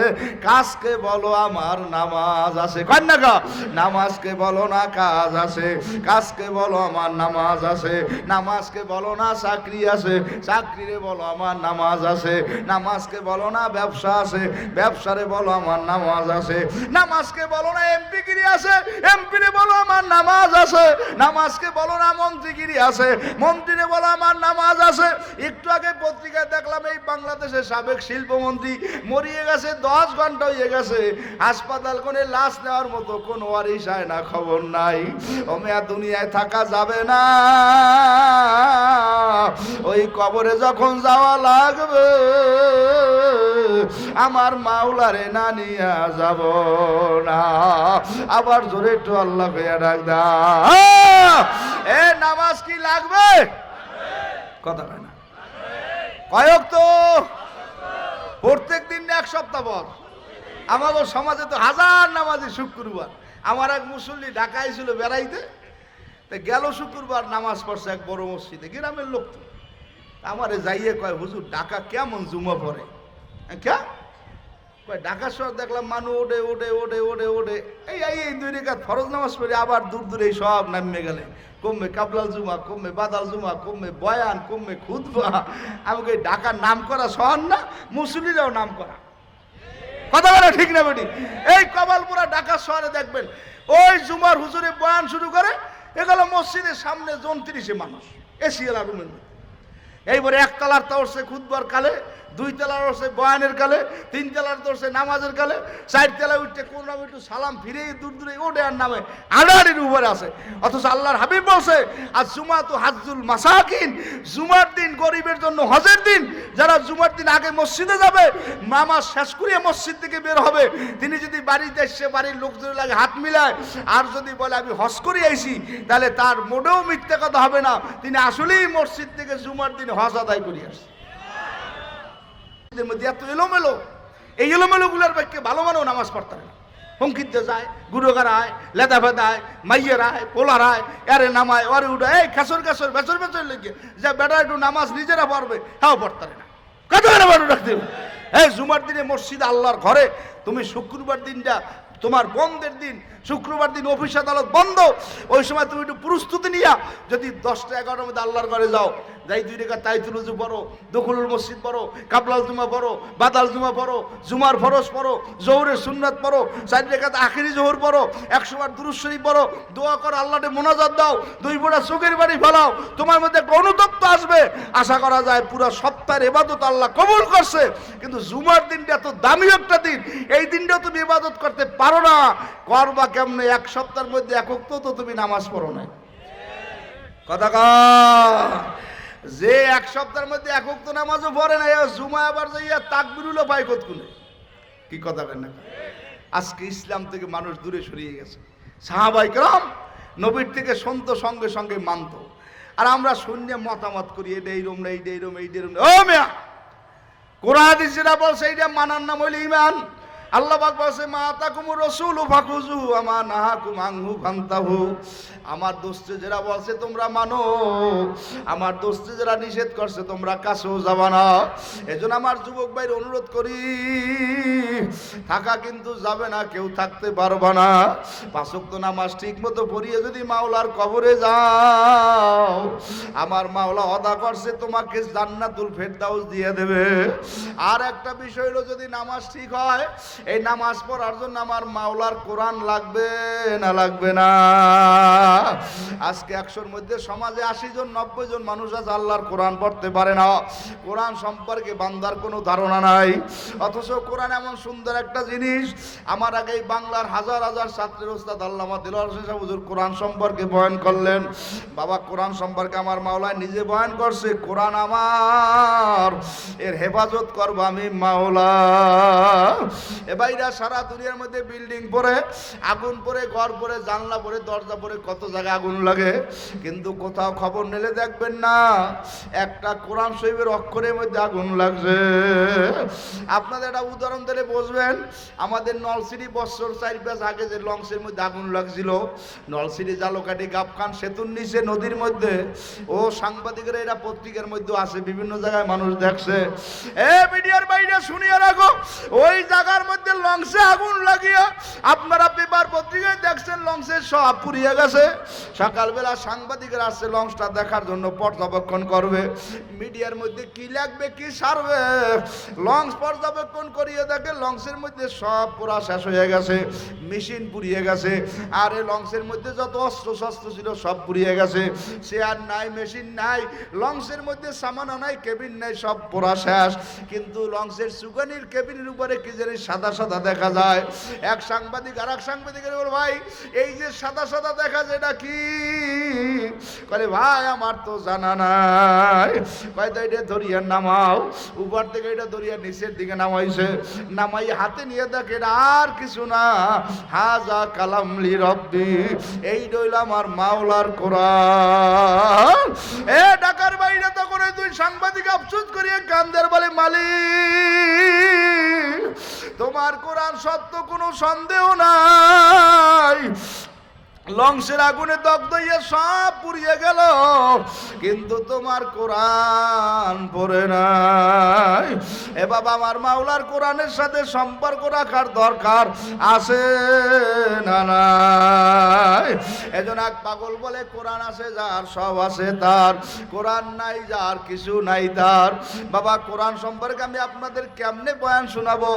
কাজকে বলো আমার নামাজ আছে, কন্যা, নামাজকে বলো না কাজ আছে, কাজকে বলো আমার নামাজ আছে, নামাজকে বলো না চাকরি আছে, চাকরিরে বলো আমার নামাজ আছে, নামাজকে বলো না ব্যবসা আছে, ব্যবসারে বলো আমার নামাজ আছে, নামাজকে বলো না এমপিগিরি আছে, এমপিরে বলো আমার নামাজ আছে, নামাজকে বলো না মন্ত্রীগিরি আছে, মন্ত্রীরে বলো আমার নামাজ আছে। একটু আগে পত্রিকায় দেখলাম, এই বাংলাদেশের সাবেক শিল্পমন্ত্রী মরিয়ে গেছে, 10 ঘন্টা হয়ে গেছে, হাসপাতাল কোনে লাশ নেওয়ার মতো কোন ওয়ারিশ হয় না, খবর নাই। ও মেয়া, দুনিয়ায় থাকা যাবে না, ওই কবরে যখন যাওয়া লাগবে, আমার মাওলারে না নিয়া যাব না। আবার জোরে একটু আল্লাহ কইয়া ডাক দাও। এ নামাজ কি লাগবে? কথা হয় না, কয়েক তো প্রত্যেক দিন এক সপ্তাহ পর। আমাদের সমাজে তো হাজার নামাজি শুক্রবার। আমার এক মুসল্লি ঢাকায় ছিল বেড়াইতে, গেল শুক্রবার নামাজ পড়ছে এক বড় মসজিদে, গ্রামের লোক তো। আমারে যাইয়ে কয়, হুজুর ঢাকা কেমন জুমা পড়ে? কে কয়, ঢাকা শহর দেখলাম মানুষ ওঠে ওঠে ওঠে ওঠে ওঠে, এই 2 রেখাত ফরজ নামাজ পড়ে আবার দূর দূরে সব নামিয়ে গেলে। কমবে কাবলাল জুমা, কমবে বাদাল জুমা, কমবে বয়ান, কমবে খুতবা। আমাকে ঢাকার নাম করা শহর না, মুসলিরাও নাম করা। কথা বলে ঠিক না বেটি? এই কপালপুরা ঢাকা শহরে দেখবেন ওই জুমার হুজুরে বয়ান শুরু করে, এগুলো মসজিদের সামনে 29 মানুষ এসিয়ালা রুমের মধ্যে। এইবারে একতলার তো উঠছে খুতবার কালে, 2 তলার উঠছে বয়ানের কালে, 3 তলার তো উঠছে নামাজের কালে, 4 তলায় উঠছে কোন নামে একটু সালাম ফিরে দূর দূরে ওঠে আর নামে আড়াআড়ির উপরে আছে। অথচ আল্লাহর হাবিব বলছে আর জুমা তো হাজ্জুল মাসাকিন, জুমার দিন গরিবের জন্য হজের দিন। যারা জুমার দিন আগে মসজিদে যাবে, নামাজ শেষ করিয়ে মসজিদ থেকে বের হবে, তিনি যদি বাড়িতে এসে বাড়ির লোকদের লাগে হাত মিলায় আর যদি বলে আমি হজ করে আইছি, তাহলে তার মোটেও মিথ্যে কথা হবে না, তিনি আসলেই মসজিদ থেকে জুমার দিন হজ আদায় করে আসছে। মধ্যে এত এলোমেলো, এই এলোমেলো গুলার ব্যাখ্যে ভালো মানেও নামাজ পড়তে না। হুমকিতে যায়, গুরুগার আয়, লেদা ফেদায়, মাইয়ের আয়, পোলার আয়, এরে নামায়, ওরে উঠায়, এই খেসর খেসর বেচর বেচর লেগে যা বেটা একটু নামাজ নিজেরা পড়বে, হ্যাঁ পড়তে না। কত করে বাড়ু রাখতে হবে? এই জুমার দিনে মসজিদ আল্লাহর ঘরে, তুমি শুক্রবার দিনটা তোমার বন্ধের দিন, শুক্রবার দিন অফিস আদালত বন্ধ, ওই সময় তুমি একটু প্রস্তুতি নিয়া যদি 10টা 11টার মধ্যে আল্লাহর ঘরে যাও, যাই 2 রাকাত তাহিয়াতুল ওযু পড়ো, দখলুল মসজিদ পড়ো, কাবলাল জুমা পড়ো, বাদাল জুমা পড়ো, জুমার ফরজ পড়ো, জোহরের সুন্নাত পড়ো, 4 রাকাত আখিরি জোহর পড়ো, 100 বার দুরূদ শরীফ পড়ো, দোয়া করো, আল্লাহকে মোনাজাত দাও, 2 ফোঁটা চোখের পানি ফেলাও, তোমার মধ্যে একটা অনুতপ্ত আসবে। আশা করা যায় পুরো সপ্তাহের ইবাদত আল্লাহ কবুল করছে। কিন্তু জুমার দিনটা এত দামি একটা দিন, এই দিনটাও তুমি ইবাদত করতে পারো না, করবা কেমনে? 1 সপ্তাহের মধ্যে এক ওয়াক্ত তো তুমি নামাজ পড়ো না। কথা যে 1 সপ্তাহের মধ্যে এক ওয়াক্ত নামাজও পড়ে না, জুমা আবার যাইয়া তাকবীরুলও পায় কতক্ষণে। কি কথা কেন? আজকে ইসলাম থেকে মানুষ দূরে সরিয়ে গেছে। সাহাবায়ে কেরাম নবীর থেকে শুনত, সঙ্গে সঙ্গে মানত, আর আমরা শূন্য মতামত করি, এটা এইরকম না, এইটা এইরকম, এইটা এইরকম। ও মিয়া, কোরআন হাদিস যেটা বলছে এইটা মানার নাম হইল ঈমান। আল্লাহ পাক বলছে মা আতাকুমুর রাসূলু ফাখুযুহু ওয়া মা নাহাকুম আনহু ফান্তাহু। আমার দোস্তে যারা বলছে তোমরা মানো, আমার দোস্তে যারা নিষেধ করছে তোমরা কাছেও যাবা না। এজন্য আমার যুবক ভাইয়ের অনুরোধ করি, থাকা কিন্তু যাবে না, কেউ থাকতে পারবা না। 5 ওয়াক্ত নামাজ ঠিক মতো পড়িয়ে যদি মাওলার কবরে যাও, আমার মাওলা ওয়াদা করছে তোমাকে জান্নাতুল ফেরদাউস দিয়ে দেবে। আর একটা বিষয় হলো, যদি নামাজ ঠিক হয়, এই নামাজ পড়ার জন্য আমার মাওলার কোরআন লাগবে না লাগবে না? আজকে 100-র মধ্যে সমাজে 80 জন 90 জন মানুষ আছে আল্লাহর কোরআন পড়তে পারে না, কোরআন সম্পর্কে বান্দার কোনো ধারণা নাই। অথচ কোরআন এমন সুন্দর একটা জিনিস। আমার আগে বাংলার হাজার হাজার ছাত্রের ওস্তাদ আল্লামা দেলোয়ার হোসেন সাহেব হুজুর কোরআন সম্পর্কে বয়ান করলেন। বাবা, কোরআন সম্পর্কে আমার মাওলা নিজে বয়ান করছে, কোরআন আমার, এর হেফাজত করব আমি মাওলা। এ ভাইরা, সারা দুনিয়ার মধ্যে বিল্ডিং পড়ে, আগুন পড়ে, ঘর পড়ে, জানলা পড়ে, দরজা পড়ে, কত জায়গায় আগুন লাগে, কিন্তু কোথাও খবর নিলে দেখবেন না একটা কোরআন শরীফের অক্ষরের মধ্যে আগুন লাগছে। আপনাদের একটা উদাহরণ দিলে বুঝবেন। আমাদের নলছিটি বছর 4-5 আগে যে লঞ্চের মধ্যে আগুন লাগছিল, নলছিটি জালকাটি গাবখান সেতুর নিচে নদীর মধ্যে, ও সাংবাদিকেরা এরা পত্রিকার মধ্যে আছে, বিভিন্ন জায়গায় মানুষ দেখছে। এ মিডিয়ার বাইরে শুনিয়ে রাখো, ওই জায়গার মধ্যে লঞ্চে আগুন লাগিয়ে আপনারা পেপার পত্রিকায় দেখছেন লঞ্চে সব পুড়িয়ে গেছে। সকালবেলা সাংবাদিকরা আসছে লঞ্চটা দেখার জন্য, পর্যবেক্ষণ করবে। মিডিয়ার মধ্যে কি লাগবে, কি সারবে, লঞ্চ পর্যবেক্ষণ করিয়ে দেখে লঞ্চের মধ্যে সব পুরা শেষ হয়ে গেছে, মেশিন পুড়িয়ে গেছে। আর এই লঞ্চের মধ্যে যত অস্ত্র শস্ত্র ছিল সব পুড়িয়ে গেছে। চেয়ার নাই, মেশিন নাই, লঞ্চের মধ্যে সামানো নাই, কেবিন নাই, সব পুরা শেষ। কিন্তু লঞ্চের সুগানির কেবিনের উপরে কি জানি সাদা সাদা দেখা যায়। এক সাংবাদিক আর এক সাংবাদিকের বল, ভাই এই যে সাদা সাদা দেখা যায় এটা কি? বলে ভাই আমার তো জানা নাই। কয়তো এটা ধরিয়া নামাও, উপর থেকে এটা ধরিয়া নিচের দিকে নামাইছে, নামাই হাতে নিয়ে দেখে আর কিছু না, হাজা কালামলি রব্বি, এই রইল আমার মাওলার কোরআন। এ ঢাকার বাইরে তখন এই 2 সাংবাদিক আফসোস করিয়া কান্দের বলে, মালিক তোমার কোরআন সত্য, কোনো সন্দেহ নাই। লংসের আগুনে দগ্ধ হয়ে সব পুড়িয়ে গেল, কিন্তু তোমার কোরআন পড়ে নাই। এ বাবা, আমার মাওলার কোরআনের সাথে সম্পর্ক রাখার দরকার আছে না নাই? এজন এক পাগল বলে, কোরআন আছে যার সব আছে তার, কোরআন নাই যার কিছু নাই তার। বাবা, কোরআন সম্পর্কে আমি আপনাদের কেমনে বয়ান শোনাবো?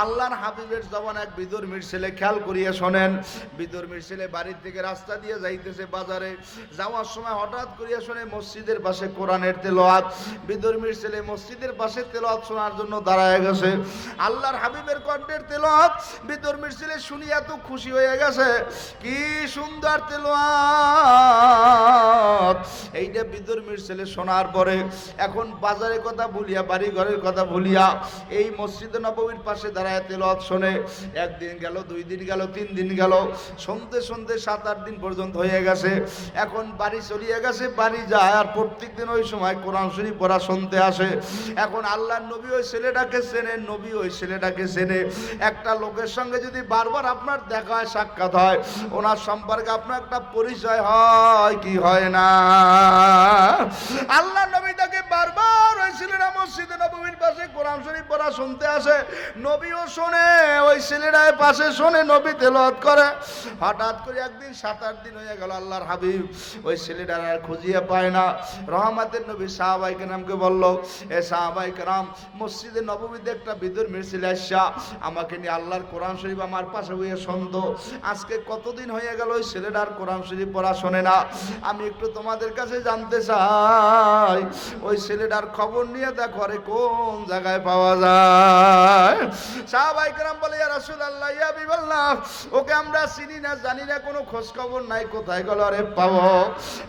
আল্লাহর হাবিবের জবান এক বিধর্মীর ছেলে, খেয়াল করিয়ে শোনেন। বিধর্মীর ছেলে বাড়ির থেকে রাস্তা দিয়ে যাইতেছে বাজারে, যাওয়ার সময় হঠাৎ করিয়া শুনে মসজিদের পাশে কোরআনের তেলাওয়াত। বিধর্মীর ছেলে মসজিদের পাশে তেলাওয়াত শোনার জন্য দাঁড়ায় গেছে। আল্লাহর হাবিবের কণ্ঠের তেলাওয়াত বিধর্মীর ছেলে শুনি এত খুশি হয়ে গেছে, কি সুন্দর তেলাওয়াত। এইটা বিধর্মীর ছেলে শোনার পরে এখন বাজারের কথা ভুলিয়া, বাড়ি ঘরের কথা ভুলিয়া এই মসজিদে নববীর পাশে দাঁড়ায় তেলাওয়াত শোনে। একদিন গেল, 2 দিন গেল, 3 দিন গেল, শুনতে শুনতে 7-8 দিন পর্যন্ত হয়ে গেছে। এখন বাড়ি চলিয়ে গেছে, বাড়ি যায় আর প্রত্যেকদিন ওই সময় কোরআন শরীফ পড়া শুনতে আসে। এখন আল্লাহর নবী ওই ছেলেটাকে চেনে, নবী ওই ছেলেটাকে চেনে। একটা লোকের সঙ্গে যদি বারবার আপনার দেখা হয়, সাক্ষাৎ হয়, ওনার সম্পর্কে আপনার একটা পরিচয় হয় কি হয় না? আল্লাহর নবী তাকে বারবার ওই ছেলেটা মসজিদে নববীর পাশে কোরআন শরীফ পড়া শুনতে আসে, নবীও শোনে, ওই ছেলেটার পাশে শোনে, নবী তেলাওয়াত করে। হঠাৎ করে একদিন 7-8 দিন হয়ে গেল, আল্লাহর হাবিব ওই ছেলেটার আর খুঁজিয়ে পায় না। রহমতের নবী সাহাবায়ে কেরামকে বলল, এ সাহাবায়ে কেরাম, মসজিদে নববীতে একটা বিধর্মীর ছেলে আসা আমাকে নিয়ে আল্লাহর কোরআন শরীফ আমার পাশে বইয়ে শুনতো। আজকে কতদিন হয়ে গেল ওই ছেলেটার কোরআন শরীফ পড়া শোনে না। আমি একটু তোমাদের কাছে জানতে চাই, ওই ছেলেটার খবর নিয়ে দেখো আরে কোন জায়গায় পাওয়া যায়। সাহাবায়ে কেরাম বলে, ইয়া রাসূলুল্লাহ, ইয়া হাবিবাল্লাহ, ওকে আমরা চিনি না, জানি না, কোনো খোঁজ খবর নাই, কোথায় গেল আরে পাবো?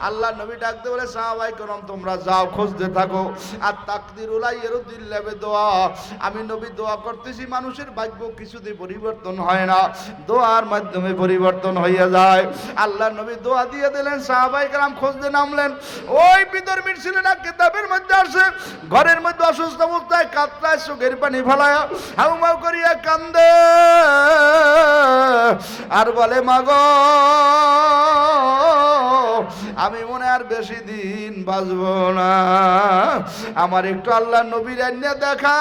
আল্লাহ নবী ডাকতে বলে, সাহাবায়ে কেরাম তোমরা যাও, খুঁজতে থাকো। আর তাকদিরুল ইরদিল্লাহ বিদুআ, আমি নবী দোয়া করতেছি, মানুষের ভাগ্য কিছুতেই পরিবর্তন হয় না, দোয়ার মাধ্যমে পরিবর্তন হইয়া যায়। আল্লাহ নবী দোয়া দিয়ে দিলেন, সাহাবায়ে কেরাম খুঁজতে নামলেন। ওই বিধর্মীর ছেলেটা কিতাবের মধ্যে আসে, ঘরের মধ্যে অসুস্থ অবস্থায় কাতরায় চোখের পানি ফেলায়া হাউমাউ করিয়া কান্দে আর বলে, মাগো আমি মনে আর বেশি দিন বাঁচব না, আমার একটু আল্লাহ নবীর আইনে দেখাও।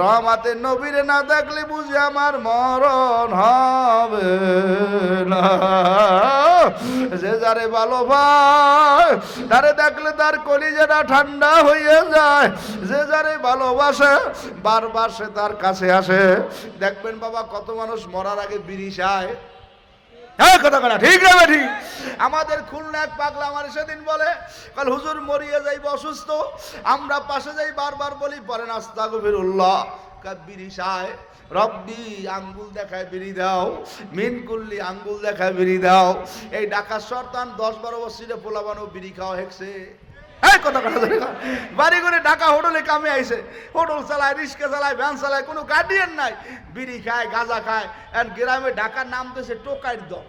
রহমতের নবীরে না দেখলে বুঝি আমার মরণ হবে না। যে যারে ভালো ভাই, তারে দেখলে তার কলিজাটা ঠান্ডা হয়ে যায়। যে যারে ভালোবাসে বারবার সে তার কাছে আসে। দেখবেন বাবা, কত মানুষ মরার আগে বিড়ি চায়। কথা কথা ঠিক না ঠিক? আমাদের খুলনা এক পাগলা আমার সেদিন বলে, কাল হুজুর মরিয়ে যাইব অসুস্থ, আমরা পাশে যাই, বারবার বলি পরে আস্তাগফিরুল্লাহ, বিড়ি চায়। রব্বি আঙ্গুল দেখায় বিড়ি দাও, মিন কুল্লি আঙ্গুল দেখায় বিড়ি দাও। এই ঢাকা শর্তান 10-12 বছরে পোলাবানো বিড়ি খাওয়া হেঁকছে। কথা বাড়ি করে ঢাকা হোটেলে কামে আইছে, হোটেল চালায়, রিক্সা চালায়, ভ্যান চালায়, কোনো গার্ডিয়ান নাই, বিড়ি খায়, গাঁজা খায়। আর গ্রামে ঢাকার নাম দিয়েছে টোকাইর দল।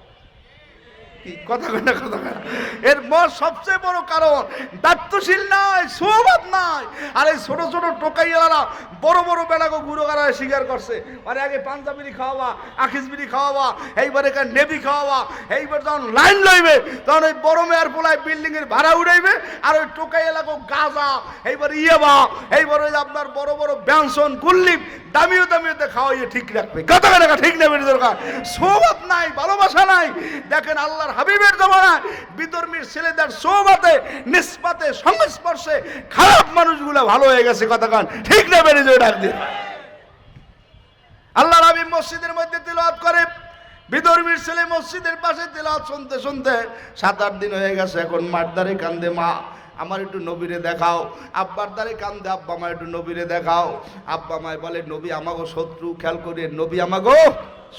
কথা কয় না, কথা কয় না। এর সবচেয়ে বড় কারণ দায়িত্বশীল নাই, সোহবত নাই। আর এই ছোট ছোট টোকাইয়ালারা বড় বড় বেড়াকে গুঁড়ো করায় স্বীকার করছে। আরে আগে পাঞ্জাবিরি খাওয়াবা, আখিসবিরি খাওয়াবা, এইবারে নেভি খাওয়াবা, এইবার যখন লাইন লইবে তখন ওই বড় মেয়ার পোলায় বিল্ডিং এর ভাড়া উড়াইবে। আর ওই টোকাই এলাকা গাঁজা, এইবার ইয়েবা, এইবার ওই আপনার বড় বড় ব্যঞ্জন গুল্লিপ দামিও দামিওতে খাওয়াইয়ে ঠিক রাখবে। কথা কয় না, ঠিক নেবে দরকার। সোহবত নাই, ভালোবাসা নাই। দেখেন আল্লাহর হাবিবের জমানায় বিধর্মীর ছেলেদের সোহবতে, নিসবতে, সংস্পর্শে খারাপ মানুষগুলো ভালো হয়ে গেছে। কথা কান ঠিক না, বেড়ে যায় ডাক দিয়ে। আল্লাহর হাবিব মসজিদের মধ্যে তিলাওয়াত করে, বিধর্মীর ছেলে মসজিদের পাশে তিলাওয়াত শুনতে শুনতে 7-8 দিন হয়ে গেছে। এখন মার দ্বারে কান্দে, মা আমার একটু নবীরে দেখাও। আব্বার দ্বারে কান্দে, আব্বা মা একটু নবীরে দেখাও। আব্বা মায় বলে, নবী আমাগো শত্রু। খেয়াল করি, নবী আমাগো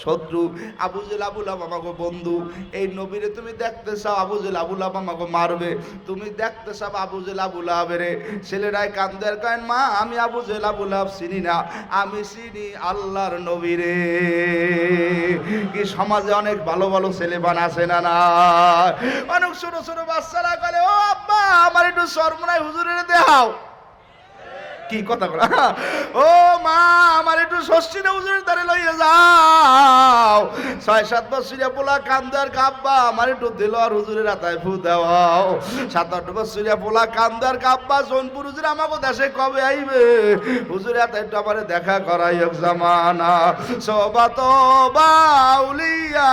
শত্রু, আবু জেল আবু লাহাব আমাগো বন্ধু। এই নবীরে তুমি দেখতে চাও, আবু জেল আবু লাহাব আমাগো মারবে। তুমি দেখতে চাও আবু জেল আবু লাহাবেরে। ছেলেরাই কান্দের কয়েন, মা আমি আবু জেল আবু লাহাব চিনি না, আমি চিনি আল্লাহর নবীরে। কি সমাজে অনেক ভালো ভালো ছেলেবান আছে না? না, অনেক ছোট ছোট বাচ্চারা বলে, ও আব্বা আমার একটু শরম নাই, হুজুরের দেখাও। কি কথা বলা, ও মা আমার একটু ষষ্ঠীতে হুজুরের দ্বারে লইয়া যাও, 6-7 বছরিয়া পোলা কান্দার কাব্বা আমার একটু দিল আর হুজুরের হাতায় ফু দেওয়াও, 7-8 বছরিয়া পোলা কান্দার কাব্বা সোনপুর হুজুর আমাকে দেশে কবে আইবে, হুজুরের হাতে একটু আমার দেখা করাই হোক জামানা সবাত বাউলিয়া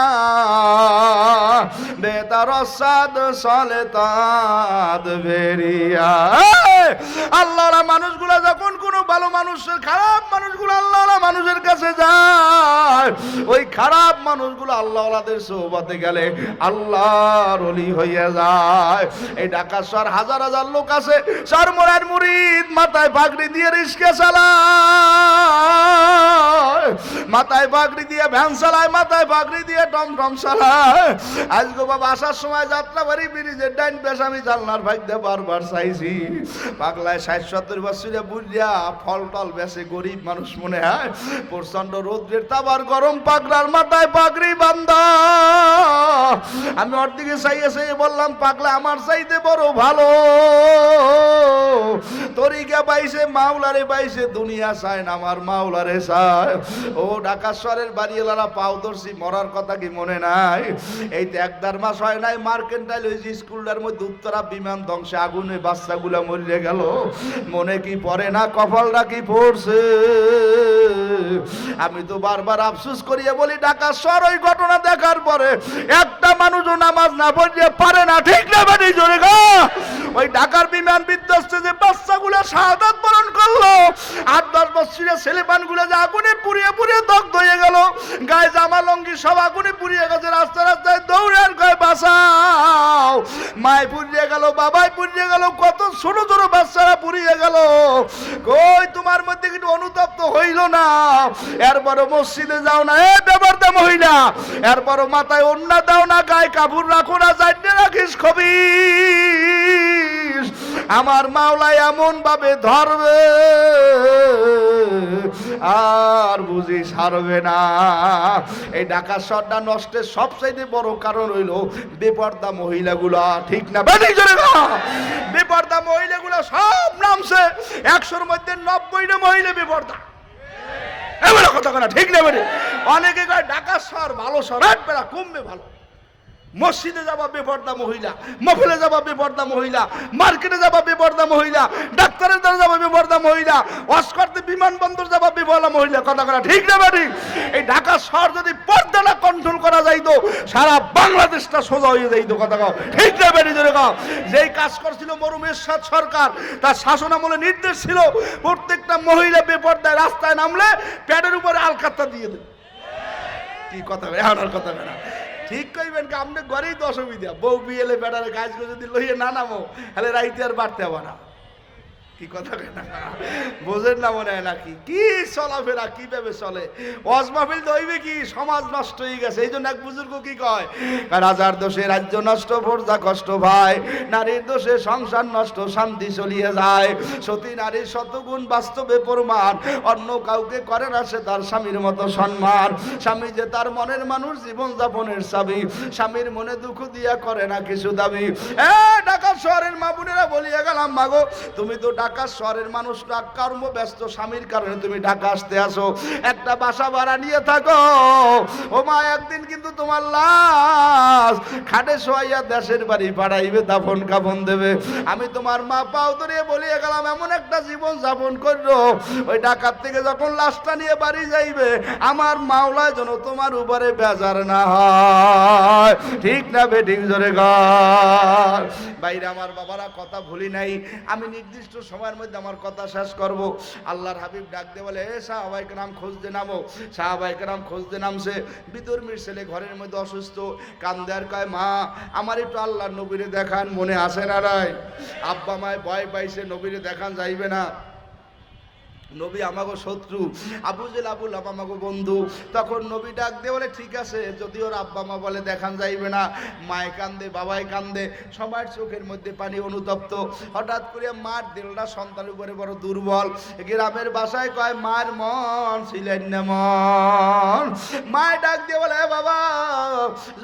বেতার সাদ সলে তাদ বেরিয়া। আল্লাহরা মানুষগুলা যখন কোনো ভালো মানুষের খারাপ মানুষগুলো আল্লাহরা মানুষের কাছে যায়, ওই খারাপ মানুষগুলো আল্লাহওয়ালাদের সোহবতে গেলে আল্লাহর ওলি হয়ে যায়। এই ঢাকা শহর হাজার হাজার লোক আছে, সরমরার মুরিদ মাথায় পাগড়ি দিয়ে রিস্কা চালায়, মাথায় পাগড়ি দিয়ে ভ্যান চালায়, মাথায় পাগড়ি দিয়ে টমটম চালায়। আজকে বাবা আসার সময় যাত্রা বাড়ি ব্রিজের ডাইন পেশ আমি জানলার ভাইতে বারবার চাইছি, পাগলায় 60-70 বছরে বুঝিয়া ফল টল বেশে গরিব মানুষ মনে হয়, প্রচন্ড রৌদ্রের তাবার গরম পাগলার মাথায় পাগড়ি বান্ধা। আমি ওর দিকে চাইয়ে বললাম, পাগলা আমার চাইতে বড় ভালো, তরিকা পাইছে মাওলারে পাইছে, দুনিয়া চায় না আমার মাওলারে চায়। ও ঢাকা শহরের বাড়িওয়ালারা পাও ধরছি, মরার কথা কি মনে নাই? এই তো 1-1.5 মাস হয় নাই মার্কেন্টাইল ওই যে স্কুলটার মধ্যে উত্তরা বিমান ধ্বংসে আগুনে বাচ্চাগুলা মরিয়ে গেল, মনে কি পড়ে না, কপালটা কি পড়ছে? আমি তো বারবার আফসোস করিয়ে বলি, ঢাকা শহর ওই ঘটনা দেখার পরে একটা মানুষও নামাজ না পড়তে পারে না, ঠিক না বেটি জোরে গা? ওই ঢাকার বিমান বিধ্বস্তে যে বাচ্চাগুলো শাহাদাত বরণ করলো, 8-10 বছরের ছেলেপানগুলো যে আগুনে পুড়িয়ে পুড়িয়ে দগ্ধ হয়ে গেল, গায়ে জামা লঙ্গি সব আগুনে পুড়িয়ে গেছে, রাস্তায় রাস্তায় দৌড়ে আর কয় বাঁচাও, মায় পুড়িয়ে গেল, বাবাই পুড়িয়ে গেল, কত ছোট ছোট বাচ্চারা পুড়িয়ে গেল। কই তোমার মধ্যে কিন্তু অনুতপ্ত হইল না? এরপরও মসজিদে যাও না, এ বেপরদা মহিলা, এরপরও মাথায় ওড়না দাও না, গায়ে কাপড় রাখো না, জাইনে রাখিস খবিস, আমার মাওলায় এমন ভাবে ধরবে আর বুঝি ছাড়বে না। এই ঢাকা শহরটা নষ্টের সবচাইতে বড় কারণ হইল বেপরদা মহিলাগুলা, ঠিক না বেটি জোরে না? বেপরদা মহিলাগুলা সব নামছে, 100-র মধ্যে 90টা মহিলা বেপরদা। এবারে কথা না, ঠিক না বেটি? অনেকে কয় ঢাকা শহর ভালো শহর, একবেলা কমবে ভালো। মসজিদে যাবা বেপরদা মহিলা, মফিলে যাবা বেপরদা মহিলা, মার্কেটে যাবা বেপরদা মহিলা, ডাক্তারের দ্বারা যাবা বেপরদা মহিলা, ওয়াশ করতে বিমানবন্দর যাবা বেপরদা মহিলা, কথা করা ঠিক না বেটি? এই ঢাকা শহর যদি পর্দাটা কন্ট্রোল করা যাইতো, সারা বাংলাদেশটা সোজা হয়ে যাইতো, কথা কও ঠিক না বেটি জোরে কও? যেই কাজ করছিল মরুম এরশাদ সরকার, তার শাসন আমলে নির্দেশ ছিল প্রত্যেকটা মহিলা বেপরদায় রাস্তায় নামলে প্যাডের উপরে আলকাত্তা দিয়ে দেবে। কি কথা বলে আমার কথা না? ঠিক কইবেন কি? আপনি ঘরেই তো অসুবিধা, বউ বিয়েলে বেটারে গাছ যদি লইয়ে না নামো, তাহলে রাইতে আর বাড়তে হবে না। কি কথা কেনা বোঝেন না মনে হয় নাকি? কি চলাফেরা কিভাবে চলে, ওয়াজ মাহফিল দইবে কি, সমাজ নষ্ট হয়ে গেছে। এই জন্য এক বুজুর্গ কি কয়, রাজার দোষে রাজ্য নষ্ট, প্রজা কষ্ট ভাই, নারীর দোষে সংসার নষ্ট, শান্তি চলিয়ে যায়। সতী নারীর শতগুণ বাস্তবে প্রমাণ, অন্য কাউকে করে না সে তার স্বামীর মতো সম্মান। স্বামী যে তার মনের মানুষ, জীবন যাপনের চাবি, স্বামীর মনে দুঃখ দিয়া করে না কিছু দাবি। ঢাকা শহরের মা বোনেরা বলিয়া গেলাম, মাগো তুমি তো ঢাকা শহরের মানুষরা কর্মব্যস্ত, স্বামীর কারণে তুমি ঢাকা আসতে আসো, একটা বাসা ভাড়া নিয়ে থাকো। ও মা, একদিন কিন্তু তোমার লাশ খাটে শোয়াইয়া দেশের বাড়ি পাঠাইবে, দাফন কাফন দেবে। আমি তোমার মা পাও ধরে বলিয়ে গেলাম, এমন একটা জীবন যাপন করো, ওই ঢাকার থেকে যখন লাশটা নিয়ে বাড়ি যাইবে, আমার মাওলা যেন তোমার উপরে বেজার না হয়, ঠিক না বেঠিক জোরে ঘর বাইরে। আমার বাবারা কথা ভুলি নাই, আমি নির্দিষ্ট সময়ের মধ্যে আমার কথা শেষ করব। আল্লাহর হাবিব ডাক দিয়ে বলে, এ সাহাবায়ে কেরাম খুঁজতে নামো। সাহাবায়ে কেরাম খুঁজতে নামছে। বিদর্মীর ছেলে ঘরের মধ্যে অসুস্থ, কান্দে আর কয়, মা আমার একটু আল্লাহর নবীরে দেখান, মনে আসে না রায়? আব্বা মায় ভয় পাইছে, নবীরে দেখান যাইবে না। নবী আমাগো শত্রু, আবু জেল আবুল আমাগো বন্ধু। তখন নবী ডাক দিয়ে বলে ঠিক আছে, যদি ওর আব্বা মা বলে দেখান যাইবে না। মায় কান্দে, বাবাই কান্দে, সবার চোখের মধ্যে পানি অনুতপ্ত। হঠাৎ করে মার দিলটা সন্তানের উপরে বড় দুর্বল। গ্রামের বাসায় কয় মার মন ছিলেন না মন। মায় ডাক দিয়ে বলে বাবা,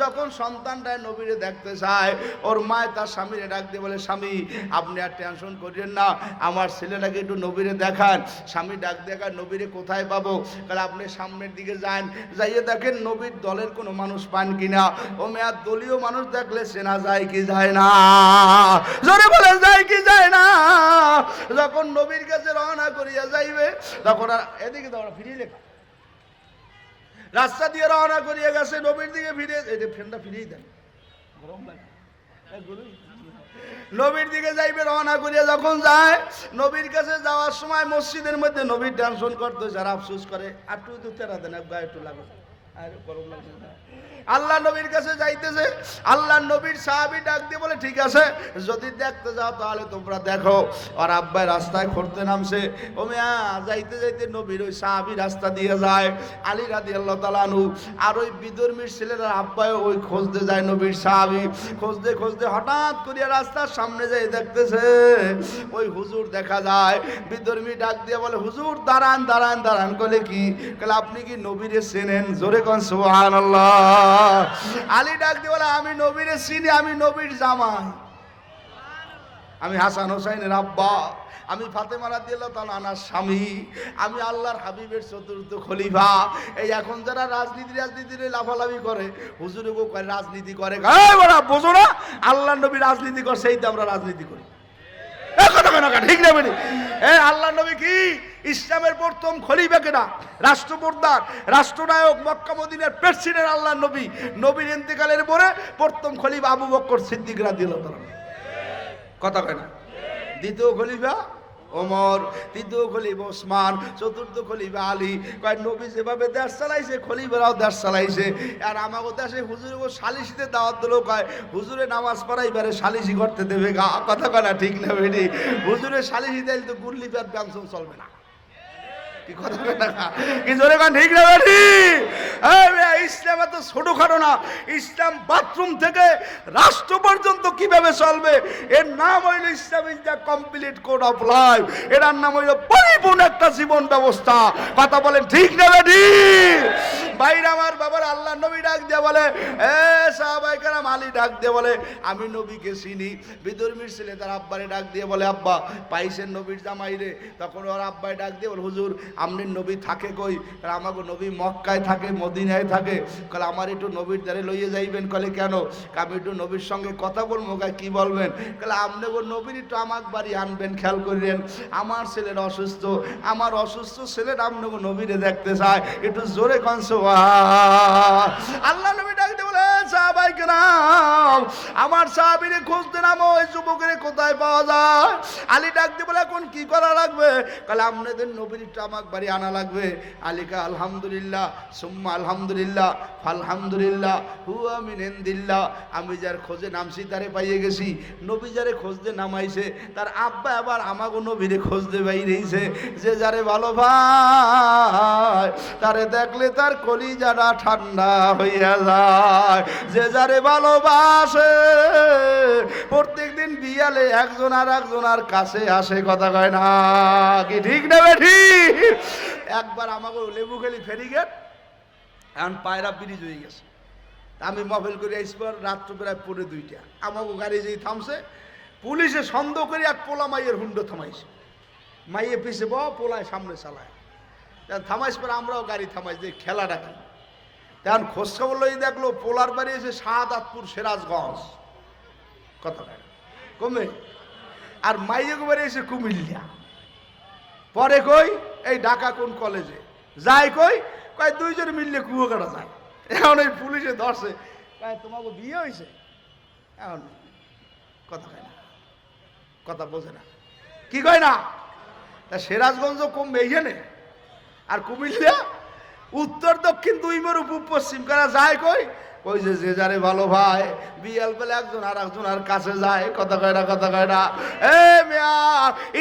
যখন সন্তানটা নবীরে দেখতে চায়, ওর মায় তার স্বামীরে ডাক দিয়ে বলে স্বামী আপনি আর টেনশন করেন না, আমার ছেলেটাকে একটু নবীরে দেখান। স্বামী ডাক দেখা নবীরে কোথায় পাবো? কারণ আপনি সামনের দিকে যান, যাইয়ে দেখেন নবীর দলের কোনো মানুষ পান কিনা। ও মেয়ার দলীয় মানুষ দেখলে চেনা যায় কি যায় না? জোরে বলে যায় কি যায় না? যখন নবীর কাছে রওনা করিয়া যাইবে, তখন আর এদিকে দাঁড়া ফিরিয়ে লেখা রাস্তা দিয়ে রওনা করিয়া গেছে, নবীর দিকে ফিরে এটা ফ্যানটা ফিরিয়ে দেন, গরম লাগে। নবীর দিকে যাইবে রওনা করিয়া যখন যায়, নবীর কাছে যাওয়ার সময় মসজিদের মধ্যে নবীর টেনশন করতে যারা আফসোস করে আর তুই তো তেরা দেন গায়ে একটু লাগো, আর গরম লাগছে না। আল্লাহ নবীর কাছে যাইতেছে, আল্লাহ নবীর সাহাবী ডাক দিয়ে বলে ঠিক আছে, যদি দেখতে যাও তাহলে তোমরা দেখো। আর আব্বাই রাস্তায় করতে নামছে। ও মিয়া যাইতে যাইতে নবীর ওই সাহাবী রাস্তা দিয়ে যায়, আলী রাদিয়াল্লাহু তাআলা আনহু আর ওই বিধর্মীর ছেলেরা আব্বাই ওই খুঁজতে যায় নবীর সাহাবী। খুঁজতে খুঁজতে হঠাৎ করিয়া রাস্তার সামনে যাই দেখতেছে ওই হুজুর দেখা যায়। বিধর্মী ডাক দিয়ে বলে হুজুর দাঁড়ান দাঁড়ান দাঁড়ান। বলে কি? বলে আপনি কি নবীরে চেনেন? জোরে কোন সুবহানাল্লাহ। আলী ডাক দিয়ে বলে আমি নবীরে চিনি, আমি নবীর জামাই, আমি হাসান হোসাইনের আব্বা, আমি ফাতেমা রাদিয়াল্লাহু তাআলা আনার স্বামী, আমি আল্লাহর হাবিবের চতুর্থ খলিফা। এই এখন যারা রাজনীতির লাফালাফি করে, হুজুরে গো কয় রাজনীতি করে, বড়া বোঝো না আল্লাহর নবী রাজনীতি করে, সেই তো আমরা রাজনীতি করি। ঠিক না বেনি? আল্লাহ নবী কি ইসলামের প্রথম খলিফা কেনা, রাষ্ট্রপ্রধান, রাষ্ট্রনায়ক, মক্কা মদিনার প্রেসিডেন্ট আল্লাহ নবী। নবীর ইন্তেকালের পরে প্রথম খলিফা আবু বকর সিদ্দিক রাদিয়াল্লাহু তাআলা, কথা কয় না? দ্বিতীয় খলিফা ওমর, তৃতীয় খলিফা ওসমান, চতুর্থ খলিফা আলী। কয় নবী যেভাবে দেশ চালাইছে খলিফারাও দেশ চালাইছে। আর আমাকে দেশে হুজুরে ও সালিশিতে দাওয়াত দিল, কয় হুজুরে নামাজ পড়াইবারে সালিশি করতে দেবে গা, কথা কয় না? ঠিক না বেটি? হুজুরে সালিশি দিলে তো গুরলিপার পেনশন চলবে না, কি কথা কয় না? কি জোরে কন ঠিক না বেটি? ইসলাম এত ছোটখাটো না। ইসলাম বাথরুম থেকে রাষ্ট্র পর্যন্ত কিভাবে চলবে, এর নাম হইল Islam is the complete code of life. এর নাম হইল পরিপূর্ণ একটা জীবন ব্যবস্থা। কথা বলেন ঠিক না বেটি? ভাইরা আমার, বাবার আল্লাহ নবী ডাক দিয়ে বলে এ সাহাবায়ে কেরাম, আলী ডাক দিয়ে বলে আমি নবীকে চিনি। বিধর্মীর ছেলে তার আব্বারে ডাক দিয়ে বলে আব্বা পাইছেন নবীর জামাই রে? তখন ওর আব্বাই ডাক দিয়ে বলে হুজুর আমনের নবী থাকে কই? আমাকে নবী মক্কায় থাকে, মদিনায় থাকে। কলে আমার একটু নবীর দ্বারে লইয়ে যাইবেন। কলে কেন? আমি একটু নবীর সঙ্গে কথা বলবো। কি বলবেন? কলে আপনি গো নবীর একটু আমার বাড়ি আনবেন, খেয়াল করিলেন আমার ছেলের অসুস্থ, আমার অসুস্থ ছেলের আপনি গো নবীরে দেখতে চায়, একটু জোরে কনসো। আল্লাহ নবী ডাকতে বলে সাহাবায়ে কেরাম আমার সাহাবীরে খুঁজতে নামো, ওই যুবকের কোথায় পাওয়া যায়? আলী ডাকতে বলে এখন কি করা লাগবে? কালে আপনাদের নবীর টামাক বাড়ি আনা লাগবে। আলীকা আলহামদুলিল্লাহ সুম্মা আলহামদুলিল্লাহ আলহামদুলিল্লাহ হুয়া মিন ইনদিল্লাহ। আমি যার খোঁজে নামছি তারে পাইয়ে গেছি। নবী যারে খোঁজতে নামাইছে তার আব্বা আবার আমাগো নবীরে খোঁজতে বাইরেছে। যে যারে ভালো ভাই তারে দেখলে তার কলিজাটা ঠান্ডা হইয়া যায়। যে যারে ভালোবাসে প্রত্যেকদিন বিয়ালে একজন আর একজন আর কাছে আসে, কথা কয় না? কি ঠিক না বেঠি? একবার আমাকে লেবু খেলি ফেরি গেট, এখন পায়রা ব্রিজ হয়ে গেছে। আমি মফেল করে আসবার রাত্র প্রায় 2:30। আমাকে গাড়ি যেই থামছে, পুলিশে সন্দেহ করে এক পোলা মাইয়ের হুন্ডো থামাইছে। মাইয়ে পিছে পোলায় সামনে চালায়, থামাইস পরে আমরাও গাড়ি থামাইছি, যে খেলাটা কি। তখন খোঁজখবর লই দেখলো পোলার বাড়ি এসে শাহাদাতপুর সিরাজগঞ্জ, কথা কমে। আর মাইয়ে বাড়ি এসে কুমিল্লা। পরে কই এই ঢাকা কোন কলেজে যায়, কই কয় দুইজন মিললে কুয়াকাটা যায়। এখন এই পুলিশে ধরছে, কয় তোমাকে বিয়ে হয়েছে? এখন কথা কয় না, কথা বোঝে না, কি কয় না? তা সিরাজগঞ্জ কমবে এইখানে, আর কুমিল্লা উত্তর দক্ষিণ দুই মেরু পূব পশ্চিম করা যায়। কই ওই যে যে যারে ভালো ভাই বিয়াল পেলে একজন আর একজন আর কাছে যায়, কথা কয় না, কথা কয় না। এ মিয়া,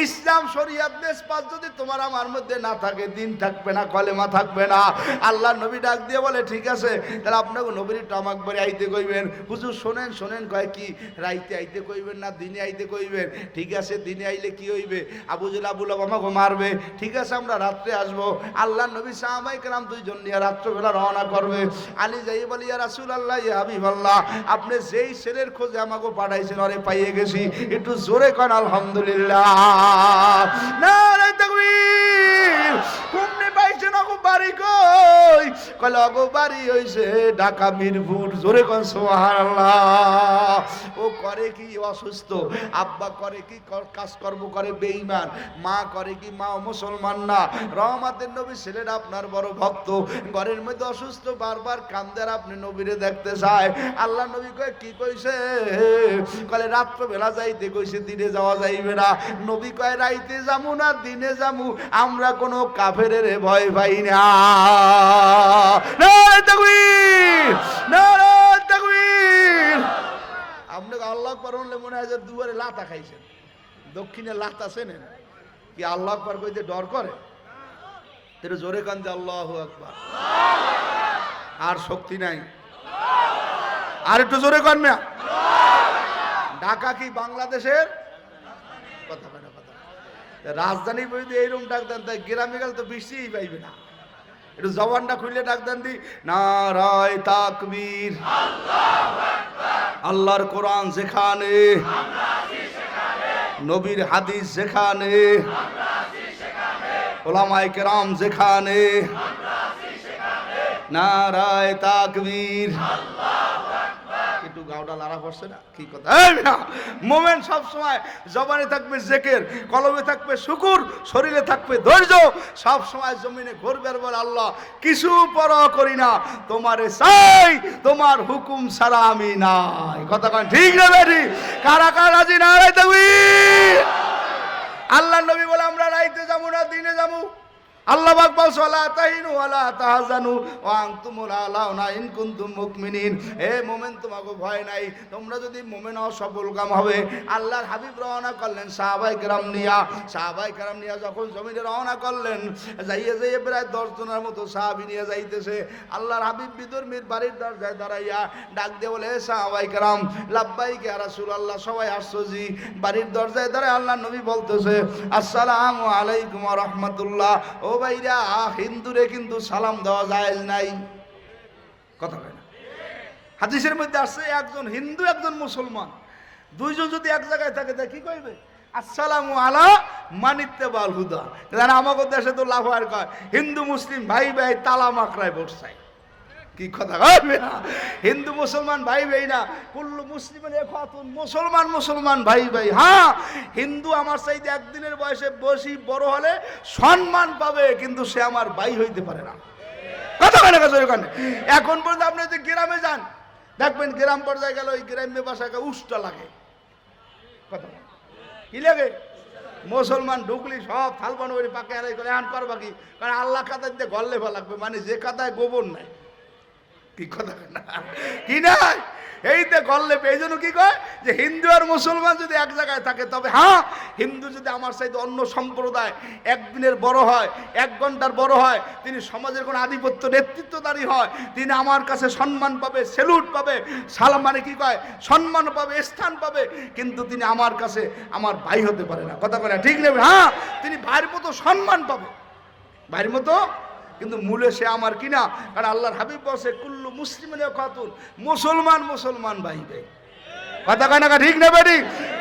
ইসলাম শরীয়ত নেসপাত যদি তোমার আমার মধ্যে না থাকে, দিন থাকবে না, কলেমা থাকবে না। আল্লাহ নবী ডাক দিয়ে বলে ঠিক আছে, তাহলে আপনাকে নবীর টামাক বাড়ি আইতে কইবেন। হুজুর শোনেন শোনেন, কয় কি রাইতে আইতে কইবেন না দিনে আইতে কইবেন? ঠিক আছে, দিনে আইলে কি হইবে? আবু জেল আবুল আমাকে মারবে। ঠিক আছে, আমরা রাত্রে আসবো। আল্লাহ নবী সাহাবায়ে কেরাম দুইজন নিয়ে রাত্রবেলা রওনা করবে। আলী যাই বলি ইয়া রাসূলুল্লাহ, ইয়া হাবিবাল্লাহ, আপনি যেই ছেলের খোঁজে আমাকে পাঠাইছেন ওরে পাইয়ে গেছি। একটু জোরে কন আলহামদুলিল্লাহ। নারে তাকবীর। কোমনে পাইছেন ওগো বাড়ি কই? কইল ওগো বাড়ি হইছে ঢাকা মিরপুর। জোরে কন সুবহানাল্লাহ। ও করে কি অসুস্থ, আব্বা করে কি কাজকর্ম করে বেঈমান, মা করে কি মা মুসলমান না। রহমাতের নবী ছেলেটা আপনার বড় ভক্ত, ঘরের মধ্যে অসুস্থ, বারবার কান্দার আপনি নবীরে দেখতে চায়। আল্লাহ নবী কয় কি কইছে? কলে রাত্র বেলা যাইতে কইছে, দিনে যাওয়া যাইবে না। নবী কয় রাইতে যামু না দিনে যামু, আমরা কোনো কাফেরের ভয় পাই না। নারে তাকবীর, নারে তাকবীর। আপনাকে আল্লাহ আকবার বললে মনে হয় যে দুয়ারে লাতা খাইছেন। দক্ষিণে লাতা চেনেন কি? আল্লাহ আকবার কইতে ডর করে? তেরে জোরে কান্দে আল্লাহু আকবার। আর শক্তি নাই, আর একটু জোরে কান না। ঢাকা কি বাংলাদেশের? কথা বলে না, কথা। রাজধানী বইতে এইরকম ডাক দেন, তাই গ্রামে গেলে তো বৃষ্টিই পাইবে না। একটু জবানটা খুলে ডাক দেন দি, নারায়ে তাকবীর, আল্লাহর কোরআন যেখানে, নবীর হাদিস যেখানে, উলামায়ে কেরাম যেখানে, নারায়ে তাকবীর। একটু গাওটা লাড়া পড়ছে না? কি কথা? মোমেন সব সময় জবানে থাকবে জিকির, কলবে থাকবে শুকর, শরীরে থাকবে ধৈর্য। সব সময় জমিনে ঘুরবে আর বলে আল্লাহ কিছু পরোয়া করি না, তোমারে চাই, তোমার হুকুম ছাড়া আমি নাই। কথা কন ঠিক না বেটি? কারা কারা রাজি? নারায়ে তাকবীর। আল্লাহ নবী বলে আমরা রাইতে যাবো না দিনে যাবো। আল্লাহ পাক বলছে ওয়ালা তাহিনু ওয়ালা তাহজানু ওয়া আনতুমুল আলাউনা ইন কুনতুম মুমিনিন। হে মুমিন, তোমাকে ভয় নাই, তোমরা যদি মুমিন হও সফলকাম হবে। আল্লাহর হাবিব রওনা করলেন সাহাবায়ে কেরাম নিয়া। সাহাবায়ে কেরাম নিয়া যখন জমিনে রওনা করলেন, যাইয়ে যাইয়ে প্রায় 10 জনের মতো সাহাবী নিয়ে যাইতেছে। আল্লাহর হাবিব বিদুরমির বাড়ির দরজায় দাঁড়াইয়া ডাক দিয়ে বলে সাহাবায়ে কেরাম লাব্বাইক ইয়া রাসূলুল্লাহ, সবাই আসছো জি? বাড়ির দরজায় দাঁড়ায় আল্লাহর নবী বলতেছে আসসালামু আলাইকুম ওয়া রাহমাতুল্লাহ। ও ভাইরা, হিন্দুরে কিন্তু সালাম দেওয়া জায়েজ নাই। কথা কয় না? হাদিসের মধ্যে আছে একজন হিন্দু একজন মুসলমান, দুইজন যদি এক জায়গায় থাকে তা কি কইবে? আসসালামু আলা মানিত্তাবাল হুদা। জানা আমাদের দেশে তো লাফার কয় হিন্দু মুসলিম ভাই ভাই তালা মাকড়ায় বসছাই। কি কথা কইবে না? হিন্দু মুসলমান ভাই ভাই না, কুল্লু মুসলিমের খাতুন, মুসলমান মুসলমান ভাই ভাই। হ্যাঁ, হিন্দু আমার চাইতে একদিনের বয়সে বেশি বড় হলে সম্মান পাবে, কিন্তু সে আমার ভাই হইতে পারে না। কথা কয় না? কথা। এখন পর্যন্ত আপনি যদি গ্রামে যান দেখবেন, গ্রাম পর্যায়ে গেলে ওই গ্রাম্য ভাষাকে উষ্টা লাগে। কথা কি লাগে? মুসলমান ঢুকলি সব থালবান করে পাকে হারাই করে আন করবা কি? কারণ আল্লাহ কাতার দিয়ে গল্লে ভালো লাগবে, মানে যে কাতায় গোবর নাই। কি কথা না? কি নাই এইতে গল্লে। এই জন্য কি কয় যে হিন্দু আর মুসলমান যদি এক জায়গায় থাকে, তবে হ্যাঁ, হিন্দু যদি আমার চাইতে অন্য সম্প্রদায় একদিনের বড় হয়, 1 ঘন্টার বড় হয়, তিনি সমাজের কোন আধিপত্য নেতৃত্বদারী হয়, তিনি আমার কাছে সম্মান পাবে, স্যালুট পাবে, সালাম মানে কি কয় সম্মান পাবে, স্থান পাবে, কিন্তু তিনি আমার কাছে আমার ভাই হতে পারে না। কথা বলে ঠিক নেবে? হ্যাঁ, তিনি ভাইয়ের মতো সম্মান পাবে, ভাইয়ের মতো, কিন্তু মূলে সে আমার কিনা। কারণ আল্লাহর হাবিব বলছে কুল্লু মুসলিমিন খাতুন, মুসলমান মুসলমান ভাই ভাই। কথা কয় না? ঠিক না বেটি?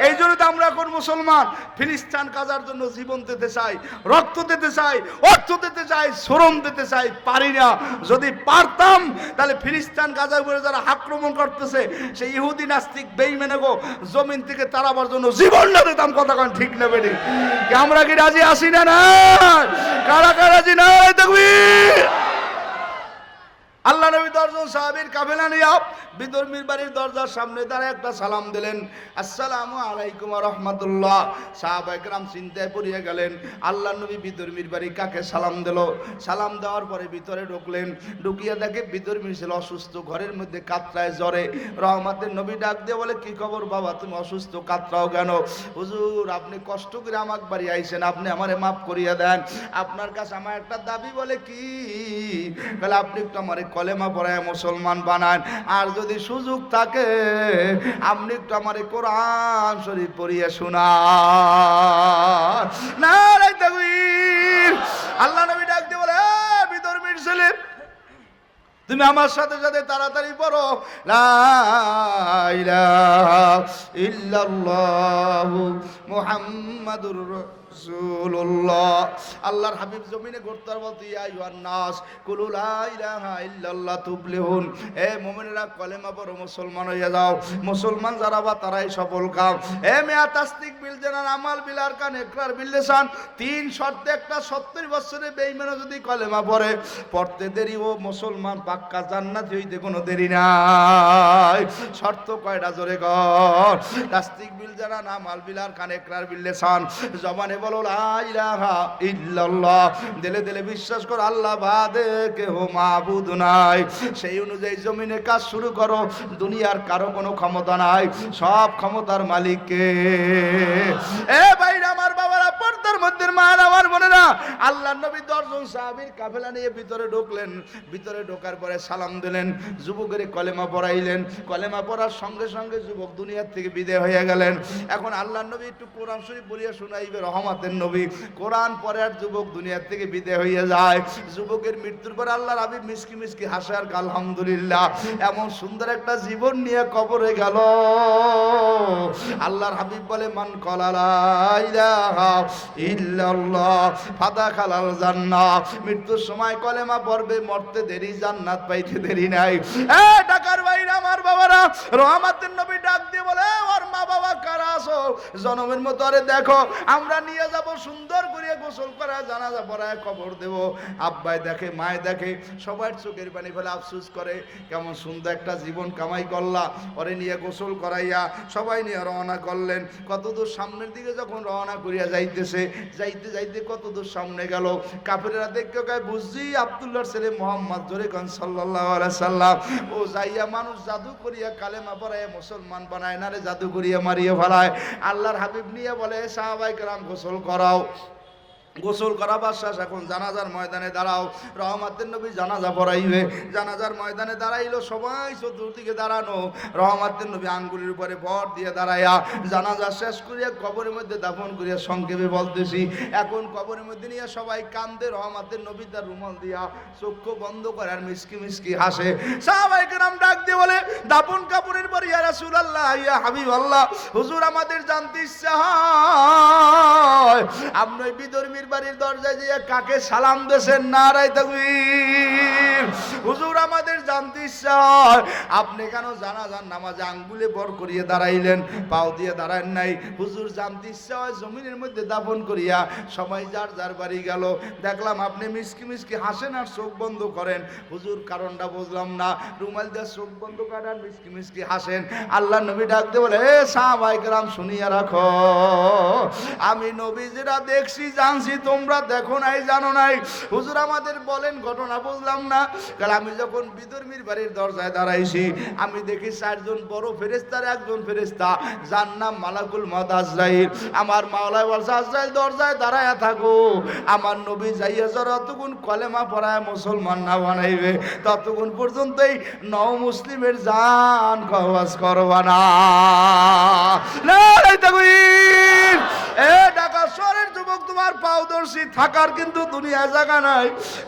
এই জন্য তো আমরা এখন মুসলমান ফিলিস্তিন কাজার জন্য জীবন দিতে চাই, রক্ত দিতে চাই, অর্থ দিতে চাই, শ্রম দিতে চাই, পারি না। যদি পারতাম তাহলে ফিলিস্তিন গাজার উপরে যারা আক্রমণ করতেছে সেই ইহুদি নাস্তিক বেঈমানগো জমিন থেকে তাড়াবার জন্য জীবন না দিতাম। কথা কন ঠিক না বেটি? আমরা কি রাজি আছি না? না, কারা কারা রাজি? না তাকবীর। আল্লাহ আল্লাহ নবী 10 জন সাহাবীর কাফেলা নিয়ে বিদর্মীর বাড়ির দরজার সামনে দাঁড়ায় একটা সালাম দিলেন, আসসালামু আলাইকুম ওয়া রাহমাতুল্লাহ। সাহাবায়ে কেরাম চিন্তায় পড়িয়া গেলেন, আল্লাহ নবী বিদর্মীর বাড়ি কাকে সালাম দিল? সালাম দেওয়ার পরে ভিতরে ঢুকলেন, ঢুকিয়া দেখে বিদর্মী ছিল অসুস্থ, ঘরের মধ্যে কাতরায় জ্বরে। রহমতের নবী ডাক দিয়ে বলে, কি খবর বাবা, তুমি অসুস্থ, কাতরাও কেন? হুজুর, আপনি কষ্ট করে আমার বাড়ি আইছেন, আপনি আমারে মাফ করিয়া দেন। আপনার কাছে আমার একটা দাবি। বলে কি? বলে আপনি একটু আমারে কলেমা পড়ায় মুসলমান বানান, আর যদি সুযোগ থাকে আপনি একটু আমারে কোরআন শরীফ পড়িয়ে শোনান। নারে তাকবীর। আল্লাহ নবী ডাক দিয়ে বলে, বিদর্মীর ছেলে, তুমি আমার সাথে সাথে তাড়াতাড়ি পড়ো, লা ইলাহা ইল্লাল্লাহু মুহাম্মাদুর রাসূলুল্লাহ। আল্লাহর হাবিব জমিনে ঘুরতে বলতে, ইয়া আইয়ুহান নাস কুলু লা ইলাহা ইল্লাল্লাহ তুফলিহুন। এ মুমিনেরা কলেমা পড়ো, মুসলমান হইয়া যাও। মুসলমান যারা বা তারাই সফল কাম। এ মিয়া তাসদিক বিল জানান, আমাল বিল আরকান, ইকরার বিল লিসান। 3 শর্তে একটা 70 বছরের বেঈমান যদি কলেমা পড়ে, পড়তে দেরি ও মুসলমান পাক্কা জান্নাতি হইতে কোনো দেরি নাই। শর্ত কয়টা জোরে কর? তাসদিক বিল জানান, আমাল বিল আরকান, ইকরার বিল লিসান। জবানে বলো লা ইলাহা ইল্লাল্লাহ, দিলে দিলে বিশ্বাস কর আল্লাহ বাদে কেহ মাবুদ নাই। সেই অনুযায়ী জমিনে কাজ শুরু করো, দুনিয়ার কারো কোনো ক্ষমতা নাই, সব ক্ষমতার মালিক কে? এ ভাইরা আমার, বাবারা, পর্দার মধ্যে মা আমার বোনেরা, আল্লাহর নবী 10 জন সাহাবীর কাফেলা নিয়ে ভিতরে ঢুকলেন। ভিতরে ঢোকার পরে সালাম দিলেন, যুবকের কলেমা পড়াইলেন। কলেমা পড়ার সঙ্গে সঙ্গে যুবক দুনিয়ার থেকে বিদায় হয়ে গেলেন। এখন আল্লাহর নবী একটু কোরআন শরীফ বলিয়া শোনাইবে, রহমতের নবী। কোরআন পড়ে আর যুবক দুনিয়ার থেকে বিদায় হয়ে যায়। যুবকের মৃত্যুর পর আল্লাহর হাবিব মিসকি মিসকি হাসে আর আলহামদুলিল্লাহ, এমন সুন্দর একটা জীবন নিয়ে কবরে গেল। আল্লাহর হাবিব বলে, মান ক্বালা লা ইলাহা ইল্লাল্লাহ ফাদাখালাল জান্নাহ। মৃত্যুর সময় কলেমা পড়বে, মরতে দেরি, জান্নাত পাইতে দেরি নাই। এ ঢাকার বাইরে আমার বাবারা, রহমতের নবী ডাক দিয়ে বলে, ওর মা বাবা কারা আছো? জনমের মতো আরে দেখো, আমরা নিয়ে যাব, সুন্দর করে গোসল করা, জানাজা পড়ায় কবর দেব। আব্বাই দেখে, মায় দেখে, সবার চোখের পানি ফেলে আফসোস করে, কেমন সুন্দর একটা জীবন কামাই করলা। ওরে নিয়ে গোসল করাইয়া সবাই নিয়ে রওনা করলেন। কতদূর সামনের দিকে যখন রওনা করিয়া যাইতেছে, যাইতে যাইতে কতদূর সামনে গেল, কাফেররা দেখে কয়, বুঝছি আব্দুল্লাহর ছেলে মুহাম্মদ, জোরে কোন সাল্লাল্লাহু আলাইহি সাল্লাম। ও যাইয়া মানুষ জাদু করিয়া কালেমা পড়ায় মুসলমান বানায় না রে, জাদু করিয়া মারিয়ে ফেলায়। আল্লাহর হাবিব নিয়ে বলে, সাহাবায়ে কেরাম গোসল করাও। গোসল করা বাস, এখন জানাজার ময়দানে দাঁড়াও। রহমতের নবী জানাজা পড়াইবে। জানাজার ময়দানে দাঁড়াইলো, সবাই চতুর্দিকে দাঁড়ানো। রহমতের নবী আঙ্গুলের উপরে ভর দিয়ে দাঁড়াইয়া জানাজা শেষ করিয়া কবরের মধ্যে দাফন করিয়া, সংক্ষেপে বলতেছি, এখন কবরের মধ্যে নিয়ে সবাই কান্দে। রহমতের নবী তার রুমাল দিয়া চক্ষু বন্ধ করে আর মিসকি মিসকি হাসে। সাহাবায়ে কেরাম ডাক দিয়ে বলে, দাফন কাপড়ের পর, ইয়া রাসূলুল্লাহ, ইয়া হাবিবাল্লাহ, হুজুর আমাদের জানতে ইচ্ছা হয়, আপনি বিদর্মীর বাড়ির দরজায় যে কাকে সালাম দেন? নারায়ে তাকবীর। হুজুর আমাদের জানতে ইচ্ছা হয়, আপনি কেন জানাজার নামাজে আঙ্গুলে বর করিয়ে দাঁড়াইলেন, পাও দিয়ে দাঁড়ান নাই? হুজুর জানতে ইচ্ছা হয়, জমিনের মধ্যে দাফন করিয়া সবাই যার যার বাড়ি গেল, দেখলাম আপনি মিসকি মিসকি হাসেন আর চোখ বন্ধ করেন। হুজুর কারণটা বুঝলাম না, রুমাল দিয়ে চোখ বন্ধ করেন আর মিসকি মিসকি হাসেন। আল্লাহ নবী ডাকতে বলে, এ সাহাবায়ে কেরাম শুনিয়া রাখো, আমি নবীজিরা দেখছি, জানছি, তোমরা দেখো নাই, জানো নাই। হুজুর আমাদের বলেন, ঘটনা বুঝলাম না। কারণ আমি যখন বিদর্মীর বাড়ির দরজায় দাঁড়াইছি, আমি দেখি 4 জন বড় ফেরেশতার একজন ফেরেশতা, যার নাম মালাকুল মউত আজরাইল। আমার মাওলা বলছে, আজরাইল দরজায় দাঁড়ায়া থাকো, আমার নবী যাইয়া যতক্ষণ কলেমা পড়ায় মুসলমান না বানাইবে, ততক্ষণ পর্যন্তই নও মুসলিমের জান কওয়াজ করবা না। নারে তাকবীর। এ ঢাকা শহরের যুবক, তোমার পাউদর্শী থাকার কিন্তু দুনিয়ায় জায়গা নাই।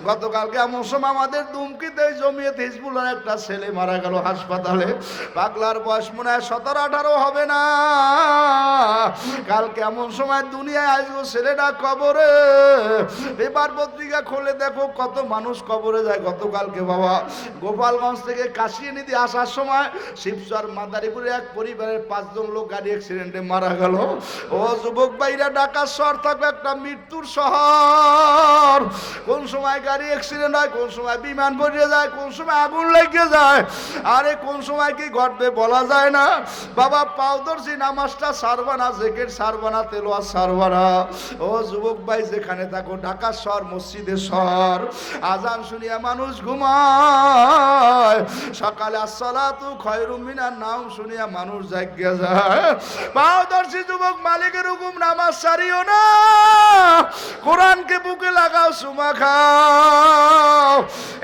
গতকালকে এমন সময় আমাদের দুমকিতে জমিয়ত হিজবুল্লাহর একটা ছেলে মারা গেল হাসপাতালে। পাগলার বয়স মনে হয় 17-18 হবে না। কালকে এমন সময় দুনিয়ায় আসবো, ছেলেটা কবরে। পেপার পত্রিকা খুলে দেখো কত মানুষ কবরে যায়। গতকালকে বাবা গোপালগঞ্জ থেকে কাশিয়ানিতে আসার সময় শিবচর মাদারীপুরে এক পরিবারের 5 জন লোক গাড়ি অ্যাক্সিডেন্টে মারা গেল। ও যুবক ভাইরা, ঢাকা শহর থাকবে একটা মৃত্যুর শহর। কোন সময় গাড়ি অ্যাক্সিডেন্ট হয়, কোন সময় বিমান পড়ে যায়, কোন সময় আগুন লেগে যায়, আরে কোন সময় কি ঘটবে বলা যায় না। বাবা পাও ধরছি, নামাজটা সারবানা, জেকেট সারবানা, তেলোয়াত সারবানা। ও যুবক ভাই যেখানে থাকো, ঢাকা শহর মসজিদের শহর, আজান শুনিয়া মানুষ ঘুমায়, সকালে আসসালাতু খায়রুম মিনান নাওম শুনিয়া মানুষ জাগিয়া যায়। পাও ধরছি যুবক, মালিকের হুকুম, নামাজ সারিও না, কোরআনকে বুকে লাগাও, সুমা খাও।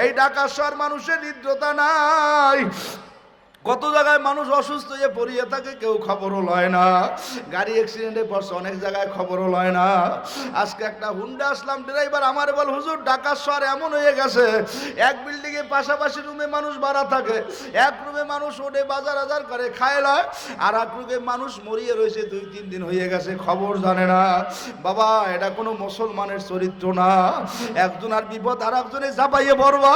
এই ঢাকা শহর মানুষের হৃদ্রতা নাই। কত জায়গায় মানুষ অসুস্থ হয়ে পড়িয়ে থাকে, কেউ খবরও লয় না। গাড়ি অ্যাক্সিডেন্টে পড়ছে, অনেক জায়গায় খবরও লয় না। আজকে একটা হুন্ডা আসলাম, ড্রাইভার আমার বল, হুজুর ঢাকা শহর এমন হয়ে গেছে, এক বিল্ডিং এ পাশাপাশি রুমে মানুষ ভাড়া থাকে, এক রুমে মানুষ ওঠে বাজার আজার করে খায় লয়, আর এক রুমে মানুষ মরিয়ে রয়েছে 2-3 দিন হয়ে গেছে, খবর জানে না। বাবা এটা কোনো মুসলমানের চরিত্র না। একজনের বিপদ আর একজনে ঝাঁপাইয়ে পড়বা।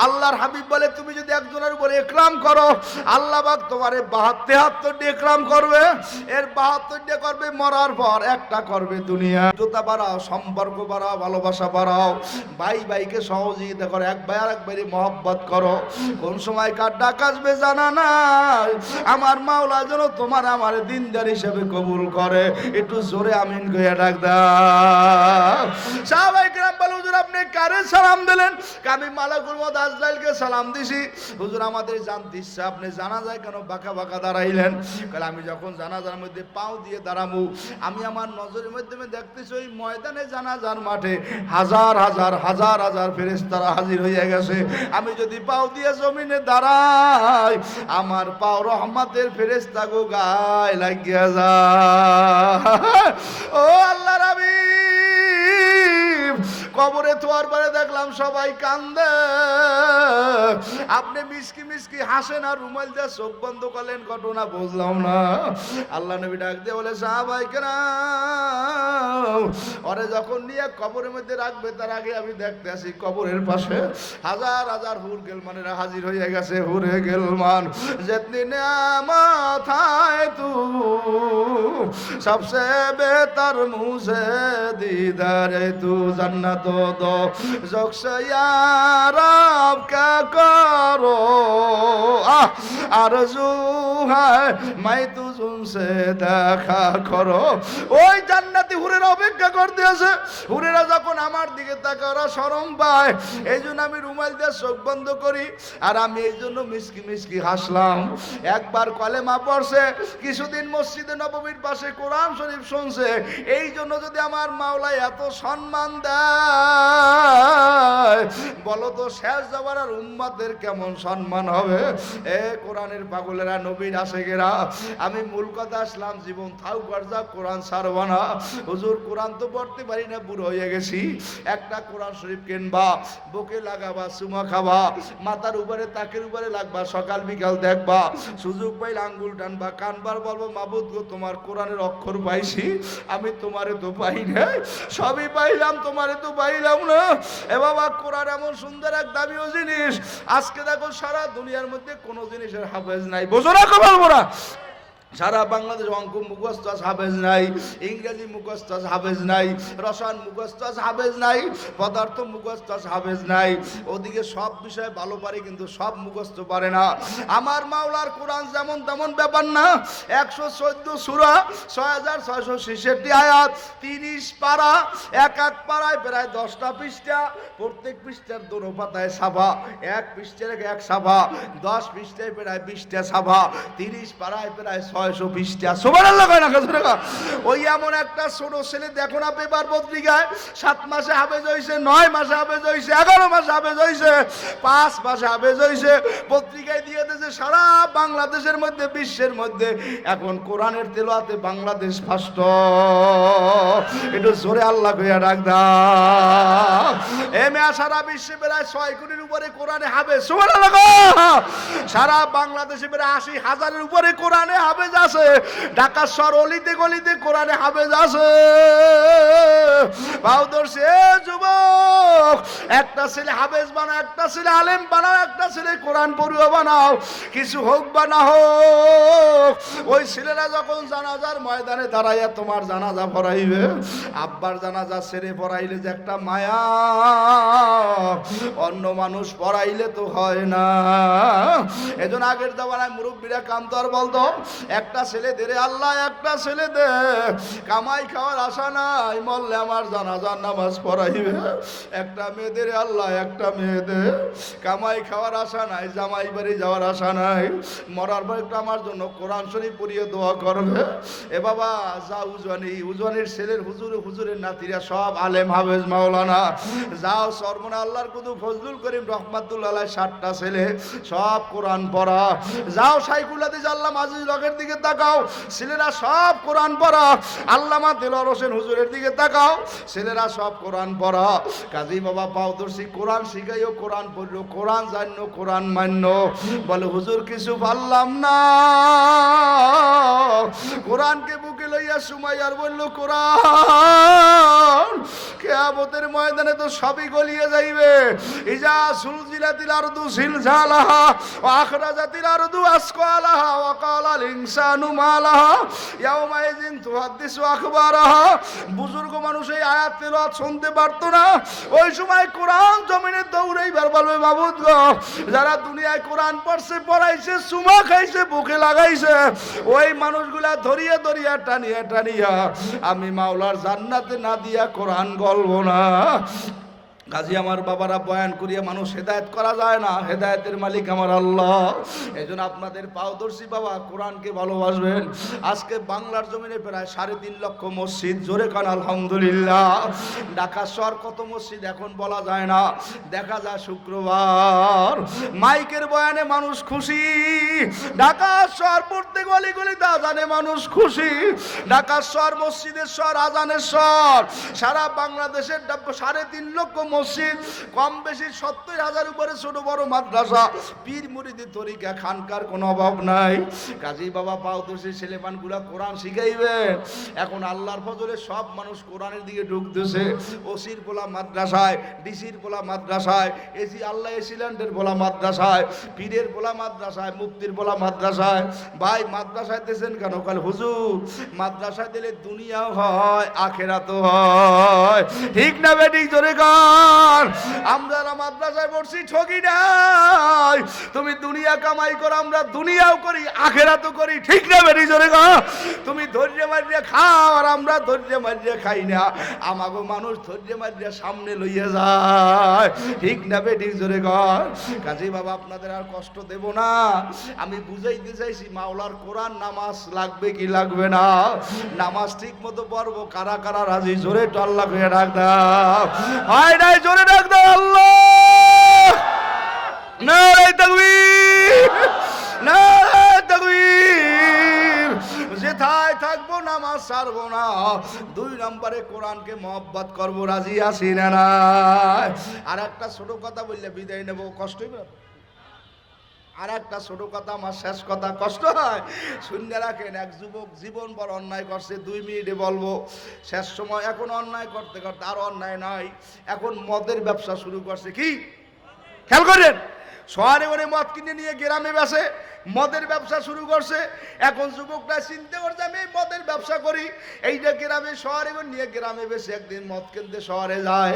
আল্লাহর হাবিব বলে, তুমি যদি একজনের উপরে ইকরাম করো, আল্লাহ পাক তোমারে 72 ইকরাম করবে। এর 72 করবে মরার পর, একটা করবে দুনিয়া। জোতা বাড়াও, সম্পর্ক বাড়াও, ভালোবাসা বাড়াও, ভাই ভাইকে সহযোগিতা করো, এক ভাই আর এক ভাইয়ের মহব্বত করো। কোন সময় কার ডাক আসবে জানা নাই। আমার মাওলা যেন তোমার আমার দিনদার হিসেবে কবুল করে। একটু জোরে আমিন কইয়া ডাক দাও। সাহাবায়ে কেরাম বলে, হুজুর আপনি কারে সালাম দিলেন? আমি মালাকুল মউত আজরাইলকে সালাম দিছি। হুজুর আমাদের জানতে ইচ্ছা, আপনি জানাজায় কেন বাঁকা বাঁকা দাঁড়াইলেন? কাল আমি যখন জানাজার মধ্যে পাও দিয়ে দাঁড়াবো, আমি আমার নজরের মাধ্যমে দেখতেছি ওই ময়দানে জানাজার মাঠে হাজার হাজার হাজার হাজার ফেরেশতারা হাজির হয়ে গেছে। আমি যদি পাও দিয়ে জমিনে দাঁড়াই, আমার পাও রহমতের ফেরেশতা গো গায়ে লাগিয়া যায়। ও আল্লাহর হাবিব, কবরে তোয়ার পরে দেখলাম সবাই কান্দে, আপনি মিসকি মিসকি হাসেন আর রুমাল দিয়ে চোখ বন্ধ করলেন, ঘটনা বুঝলাম না। আল্লাহ নবী ডাক দিয়ে বলে, সাহাবায়ে কেরাম ওরে যখন নিয়ে কবরের মধ্যে রাখবে, তার আগে আমি দেখতে আসি কবরের পাশে হাজার হাজার হুর গেলমানেরা হাজির হয়ে গেছে। হুরে গেলমান যেতনি নেয়ামত হায় তু সবসে বেহতর মুঝে दीदारे तू जन्नत दो जोक्स यार अब क्या करो आरज़ू है मैं तुझसे দেখা করো। ওই জান্নাতি হুরেরা অপেক্ষা করতে আছে। হুরেরা যখন আমার দিকে তাকায় ওরা শরম পায়, এই জন্য আমি রুমাল দিয়ে চোখ বন্ধ করি, আর আমি এই জন্য মিসকি মিসকি হাসলাম। একবার কলেমা পড়ছে, কিছুদিন মসজিদে নববীর পাশে কোরআন শরীফ শুনছে, এই জন্য যদি আমার মাওলা এত সম্মান দেয়, বলো তো শেষ জামানার উম্মতের কেমন সম্মান হবে? এ কোরআনের পাগলেরা, নবীর আশেকেরা, আমি মূল কথা আসলাম, জীবন থাও করজা, কোরআন ছাড়বা না। হুজুর কোরআন তো পড়তে পারি না, বুড়ো হয়ে গেছি। একটা কোরআন শরীফ কিনবা, বুকে লাগাবা, চুমা খাবা, মাথার উপরে তাকের উপরে লাগবা, সকাল বিকাল দেখবা, সুযোগ পাইলে আঙ্গুল টানবা, কানবার বলবো, মাবুদ গো তোমার কোরআনের অক্ষর পাইছি, আমি তোমারে তো পাই নাই, সবই পাইলাম, তোমারে তো পাইলাম না। এ বাবা, কোরআন এমন সুন্দর এক দামিও জিনিস, আজকে দেখো সারা দুনিয়ার মধ্যে কোনো জিনিসের হাফেজ নাই। বোঝো না কো বলবো না? সারা বাংলাদেশ অঙ্ক মুখস্থ হাফেজ নাই, ইংরেজি মুখস্থ হাফেজ নাই, রসায়ন মুখস্থ হাফেজ নাই, পদার্থ মুখস্থ হাফেজ নাই। ওদিকে সব বিষয় ভালো পারে, কিন্তু সব মুখস্থ পারে না। আমার মাওলার কোরআন যেমন তেমন ব্যাপার না। 114 সূরা, 6666 আয়াত, 30 পারা, এক এক পারায় প্রায় 10টা পৃষ্ঠা, প্রত্যেক পৃষ্ঠার দোনো পাতায় সাফা, এক পৃষ্ঠার এক সাফা, 10 পৃষ্ঠায় প্রায় 20টা সাফা, 30 পারায় প্রায় 600 পৃষ্ঠা। সুবহানাল্লাহ কয় না? ওই এমন একটা ছোট ছেলে দেখো না পেপার পত্রিকায়, 7 মাসে হাফেজ হইছে, 9 মাসে হাফেজ হইছে, 11 মাসে হাফেজ হইছে, 5 মাসে হাফেজ হইছে, পত্রিকায় দিয়ে দিয়েছে সারা বাংলাদেশের মধ্যে, বিশ্বের মধ্যে এখন কোরআনের তেলাওয়াতে বাংলাদেশ ফার্স্ট। একটু জোরে আল্লাহ কইয়া ডাক দাও। এ মেয়া সারা বিশ্বে প্রায় 6 কোটির উপরে উপরে কোরআনে হাফেজ। সুবহানাল্লাহ। সারা বাংলাদেশে প্রায় ৮০,০০০-এর উপরে কোরআনে হাফেজ আছে। ঢাকা শহর অলিতে গলিতে কোরআনে হাফেজ আছে। পাউদর্শে যুবক, একটা ছেলে হাফেজ বানাও, একটা ছেলে আলেম বানাও, একটা ছেলে কোরআন পড়ুয়া বানাও, কিছু হোক বা না হোক। ওই ছেলেরা যখন জানাজার ময়দানে দাঁড়াইয়া তোমার জানাজা পড়াইবে, আব্বার জানাজা ছেড়ে পড়াইলে যে একটা মায়া, অন্য মানুষ পড়াইলে তো হয় না। এজন্য আগের জামানায় মুরব্বীরা কামতার বলতো, একটা ছেলে দে রে আল্লাহ, একটা ছেলে দে, কামাই খাওয়ার আশা নাই, মরলে আমার জানাজার নামাজ পড়াইবে। একটা মেয়ে দে রে আল্লাহ, একটা মেয়ে দে, কামাই খাওয়ার আশা নাই, জামাই বাড়ি যাওয়ার আশা নাই, মরার পর একটু আমার জন্য কোরআন শরীফ পড়িয়ে দোয়া করবে। এ বাবা যা উজওয়ানির ছেলের হুজুরের নাতিরা সব আলেম হাফেজ মাওলানা। যাও সরমনা আল্লাহর কুতু ফজলুল করিম রহমাতুল্লাহ আলাইহি 7টা ছেলে সব কোরআন পড়া। যাও শাইখুল হাদিস আল্লামা আজিজুল হকের দিকে তাকাও, ছেলেরা সব কোরআন পড়া। আল্লামা দেলোয়ার হোসেন হুজুরের দিকে তাকাও, ছেলেরা সব কোরআন পড়া। কাজী বাবা পাউদর্শী কোরআন শিখাইও, কোরআন পড়লো, কোরআন জানো, কোরআন মান্য। বলে হুজুর কিছু পারলাম না। কোরআনকে বুকে লইয়া সুমাইয়ার বলল, কোরআন কিয়ামতের ময়দানে তো সবই গলিয়ে যাইবে। ইজা সুলজিলাতিল আরদু জিলজালাহা ওয়া আখরাজাতিল আরদু আসকালাহা ওয়া ক্বালাল ইনসানু মালাহা ইয়াউমাইযিন তুহাদ্দিসু আখবারাহা। বুজুর্গ মানুষ এই আয়াত তেলাওয়াত শুনতে পারতো না, ওই সময় কোরআন জমিনে দৌড়াইবার বলবে, মাবুদ গো, যারা দুনিয়ায় কোরআন পড়ছে, পড়াইছে, সুমা খাইছে, বুকে লাগাইছে, ওই মানুষগুলা ধরিয়া ধরিয়া টানিয়া টানিয়া আমি মাওলার জান্নাতে না দিয়া কোরআন গলবো না। কাজী আমার বাবারা বয়ান করিয়া মানুষ হেদায়েত করা যায় না, হেদায়েতের মালিক আমার আল্লাহ। এজন্য আপনাদের পাওদর্শী বাবা কোরআনকে ভালোবাসবেন। আজকে বাংলার জমিনে প্রায় 3.5 লক্ষ মসজিদ, জোরে কান আলহামদুলিল্লাহ। ঢাকা শহর কত মসজিদ এখন বলা যায় না, দেখা যায় শুক্রবার মাইকের বয়ানে মানুষ খুশি। ঢাকা শহর প্রত্যেক গলি গলিতে আজানে মানুষ খুশি। ঢাকা শহর মসজিদের শহর, আজানের শহর। সারা বাংলাদেশের 3.5 লক্ষ মসজিদ, কম বেশি 70,000 উপরে ছোট বড় মাদ্রাসা, পীর মুরিদি তরিকা খানকার কোনো অভাব নাই। কাজী বাবা পাউদর্শী ছেলেমানগুলা কোরআন শিখাইবেন। এখন আল্লাহর ফজলে সব মানুষ কোরআনের দিকে ঢুকতেছে। ওসির পোলা মাদ্রাসায়, ডিসির পোলা মাদ্রাসায়, এসি আল্লাহ এসিল্যান্ডের পোলা মাদ্রাসায়, পীরের পোলা মাদ্রাসায়, মুফতির পোলা মাদ্রাসায়। ভাই মাদ্রাসায় দিয়েছেন কেন? কাল হুজুর মাদ্রাসায় দিলে দুনিয়াও হয়, আখেরাতও হয়। ঠিক না বেটি? জোরে গান। আমরা মাদ্রাসায় পড়ছি, ঠকি নাই। তুমি দুনিয়া কামাই করো, আমরা দুনিয়াও করি, আখেরাতও করি। ঠিক না বেটি? জোরে গান। তুমি ধৈর্য মারিয়া খাও, আর আমরা ধৈর্য মারিয়া খাই না। আমাগো মানুষ ধৈর্য মারিয়া সামনে লইয়া যায়। ঠিক না বেটি? জোরে গান। কাজী বাবা আপনাদের আর কষ্ট দেব না, আমি বুঝাইতে চাইছি মাওলার কোরআন নামাজ লাগবে কি লাগবে না। নামাজ ঠিক মতো পড়বো, কারা কারা রাজি? জোরে তো আল্লাহ করে ডাক দাও। হয় নাই? জোরে ডাক দাও আল্লাহ। নারে তাকবীর, নারে তাকবীর। যেথায় থাকবো নামাজ ছাড়বো না। 2 নম্বরে কোরআনকে মহব্বত করবো, রাজি আছি না নাই? আর একটা ছোট কথা বললে বিদায় নেবো, কষ্ট হইবে। আর একটা ছোট কথা, আমার শেষ কথা, কষ্ট হয় শুনে রাখেন। এক যুবক জীবন ভর অন্যায় করছে, 2 মিনিটে বলবো, শেষ সময় এখন অন্যায় করতে করতে আর অন্যায় নাই, এখন মদের ব্যবসা শুরু করছে। কি খেয়াল করেন? শহরে ওরে মদ কিনে নিয়ে গ্রামে বেচে, মদের ব্যবসা শুরু করছে। এখন যুবকটা চিন্তা করছে আমি মদের ব্যবসা করি, এইটা গ্রামে শহরে নিয়ে গ্রামে বেশি। একদিন মদ কিনতে শহরে যায়,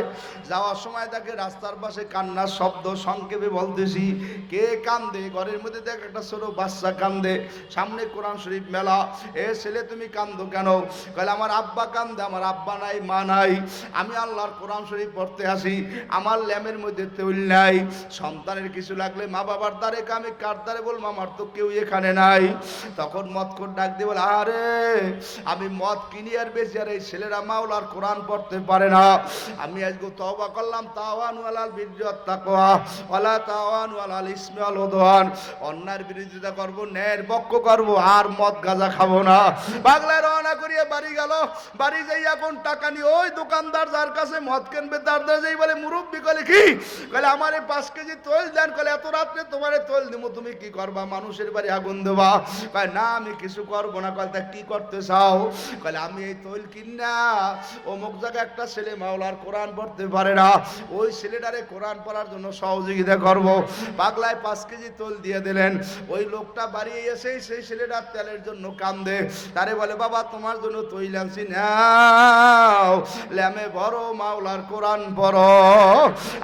যাওয়ার সময় তাকে রাস্তার পাশে কান্নার শব্দ, সংক্ষেপে বলতেছি, কে কান্দে? ঘরের মধ্যে দেখ একটা ছোট বাচ্চা কান্দে, সামনে কোরআন শরীফ মেলা। এ ছেলে তুমি কান্দো কেন? বলে আমার আব্বা কান্দে, আমার আব্বা নাই, মা নাই, আমি আল্লাহর কোরআন শরীফ পড়তে আসি, আমার ল্যামের মধ্যে তেল নাই, সন্তানের কিছু লাগলে মা বাবার দ্বারে আমি কার দ্বারে বলবো, আমার তো কেউ এখানে নাই। তখন মদখোর ডাক দিয়ে বলে, আরে আমি মদ কিনি আর বেশি, আর এই ছেলেরা মাওলার কোরআন পড়তে পারে না। আমি আজকে তওবা করলাম, তাওয়ানু আলাল বিররি ওয়াত তাকওয়া ওয়ালা তাওয়ানু আলাল ইসমি ওয়াল উদওয়ান। অন্যায়ের বিরোধিতা করব, ন্যায়ের পক্ষ করব, আর মদ গাঁজা খাবো না। বাংলায় রওনা করিয়ে বাড়ি গেল। বাড়ি যাই এখন টাকা নিয়ে ওই দোকানদার যার কাছে মদ কিনবে তার দ্বারা যাই বলে, মুরব্বি কলে কি কলে, আমারে 5 কেজি তৈল দেন। কলে এত রাত্রে তোমারে তৈল দিব, তুমি কি করবা? মানুষের বাড়ি আগুন দেবা? কয় না আমি কিছু করবো না। কলে তা কি করতে চাও? কলে আমি এই তৈল কিনা অমুক জায়গায় একটা ছেলে মাওলার কোরআন পড়তে পারে না, ওই ছেলেটারে কোরআন পড়ার জন্য সহযোগিতা করব। পাগলায় 5 কেজি তৈল দিয়ে দিলেন। ওই লোকটা বাড়ি এসেই সেই ছেলেটার তেলের জন্য কান্দে। তারে বলে, বাবা তোমার জন্য তৈল আনছি, নাও ল্যামে বড় মাওলার কোরআন পড়ো।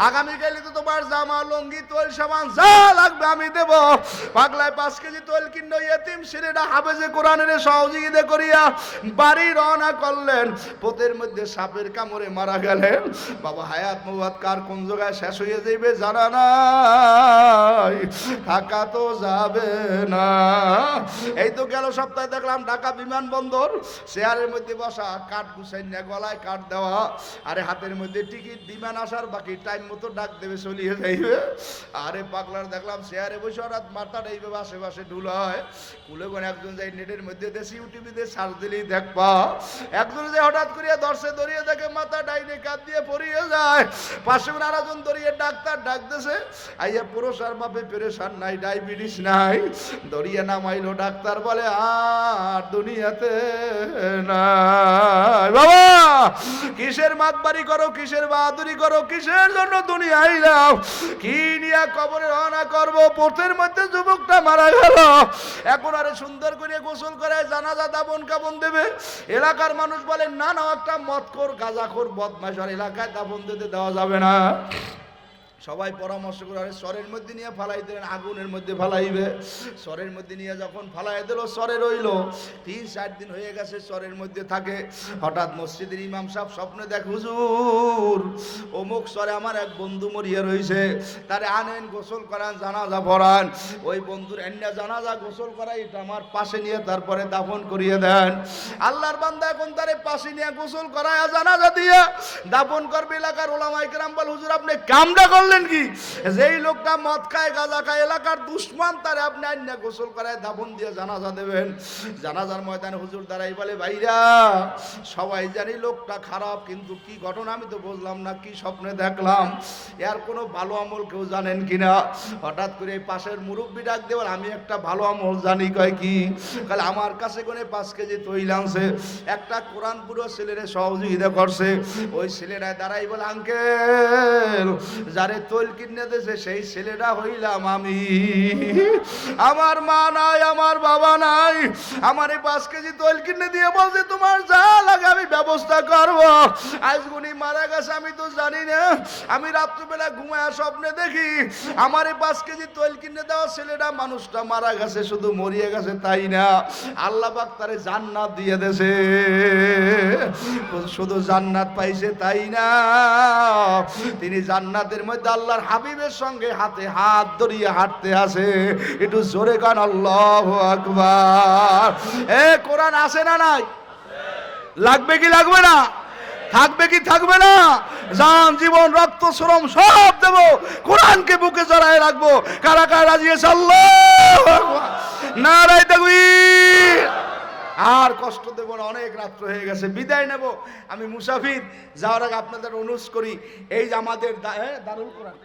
আগামীকালে তো তোমার জামা লঙ্গি তৈল সাবান যা লাগবে আমি দেব। পাগলায় 5 কেজি তৈল কিনো ইয়েতিম ছেলেটা হাফেজে কোরআনের সহযোগিতা করিয়া বাড়ি রওনা করলেন। পথের মধ্যে সাপের কামড়ে মারা গেলেন। বাবা হায়াত মুবাদ কার কোন জায়গায় শেষ হয়ে যাইবে জানা নাই, থাকা তো যাবে না। এই তো গেল সপ্তাহে দেখলাম ঢাকা বিমানবন্দর, চেয়ারের মধ্যে বসা, কাঠ গুছাই না, গলায় কাঠ দেওয়া, আরে হাতের মধ্যে টিকিট, বিমান আসার বাকি, টাইম মতো ডাক দেবে চলিয়ে যাইবে। আরে পাগলার দেখলাম চেয়ারে বসে হঠাৎ মাথাটা এইভাবে আশেপাশে ঢুলায়। কুলে কোন একজন যাই নেটের মধ্যে দেশি ইউটিউবে সার্চ দিলেই দেখবা, একজন যে হঠাৎ করিয়া দর্শে দড়িয়ে দেখে মাথা ডাইনে কাঁধ দিয়ে পড়িয়ে যায়। পাশে আরেকজন দড়িয়ে ডাক্তার ডাকতেছে, আইয়া পুরুষার বাপে পেরেশান নাই, ডায়াবেটিস নাই। দড়িয়ে নামাইলো, ডাক্তার বলে আর দুনিয়াতে নাই। বাবা কিসের মাতবাড়ি করো, কিসের বাহাদুরি করো, কিসের জন্য দুনিয়া আইলাম, কি নিয়ে কবরে রওনা করবো? পথের মধ্যে যুবকটা মারা গেল। এখন আরে সুন্দর করে গোসল করে জানাজা দাফন কাফন দেবে। এলাকার মানুষ বলে, না না একটা মদখোর গাঁজাখোর বদমাশ, আর এলাকায় দাফন দিতে দেওয়া যাবে না। সবাই পরামর্শ করে আরে সরের মধ্যে নিয়ে ফালাই দিলেন, আগুনের মধ্যে ফালাইবে। সরের মধ্যে নিয়ে যখন ফালাই দিল, সরে রইল। 3-4 দিন হয়ে গেছে সরের মধ্যে থাকে। হঠাৎ মসজিদের ইমাম সাহেব স্বপ্নে দেখ, হুজুর অমুক সরে আমার এক বন্ধু মরিয়া রয়েছে, তারে আনেন, গোসল করান, জানাজা পড়ান। ওই বন্ধুর এন্না জানাজা গোসল করাই, এটা আমার পাশে নিয়ে তারপরে দাফন করিয়ে দেন। আল্লাহর বান্দা এখন তারে পাশে নিয়ে গোসল করায়, জানাজা দিয়ে দাফন করবে। এলাকার ওলামায়ে কেরাম বলে, হুজুর আপনি কামটা করলেন কি? যেই লোকটা মদ খায়, গাঁজা খায়, এলাকার দুশমন, তারে আপনি আইনা গোসল করায় দাফন দিয়ে জানাজা দেবেন। জানাজার ময়দানে হুজুর দাঁড়াই বলে, ভাইরা সবাই জানি লোকটা খারাপ, কিন্তু কি ঘটনা আমি তো বুঝলাম না, কি স্বপ্নে দেখলাম, এর কোনো ভালো আমল কেউ জানেন কিনা? হঠাৎ করে পাশের মুরব্বী ডাক দেওয়ার, আমি একটা ভালো আমল জানি। কয় কি? কাল আমার কাছে কোনে 5 কেজি তৈল আনছে, একটা কোরআন পুরো ছেলেরে সহযোগিতা করছে। ওই ছেলেরা দাঁড়াই বলে, আঙ্কেল যারে তৈল কিনে দিয়েছে সেই ছেলেটা হইলাম আমি। আমার মা নাই, আমার বাবা নাই, আমার 5 কেজি তৈল কিনে দিয়ে বলছে তোমার যা লাগে আমি ব্যবস্থা করব। আজ গুনি মারা গেছে, আমি তো জানি না। আমি রাত্রিবেলা ঘুমায় স্বপ্নে দেখি আমার 5 কেজি তৈল কিনে দেওয়া ছেলেটা, মানুষটা মারা গেছে, শুধু মরিয়ে গেছে তাই না, আল্লাহ পাক তারে জান্নাত দিয়ে দেছে। শুধু জান্নাত পাইছে তাই না, তিনি জান্নাতের মধ্যে আল্লাহর হাবিবের সঙ্গে হাতে হাত ধরিয়ে হাঁটতে আছে। একটু জোরে গান আল্লাহু আকবার। এ কোরআন আছে না নাই? লাগবে কি লাগবে না? থাকবে কি থাকবে না? জান জীবন রক্ত শ্রম সব দেব, কোরআনকে বুকে জড়ায় রাখবো। কারা কারা রাজি আছে? আল্লাহু আকবার, নারায়ে তাকবীর। আর কষ্ট দেব না, অনেক রাত্র হয়ে গেছে, বিদায় নেব। আমি মুসাফির, যাওয়ার আগে আপনাদের অনুরোধ করি, এই যে আমাদের দারুল কোরআন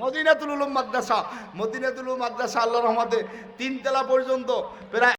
মদিনাতুল উলুম মাদ্রাসা, মদিনাতুল উলুম মাদ্রাসা আল্লাহর রহমতে 3 তলা পর্যন্ত প্রায়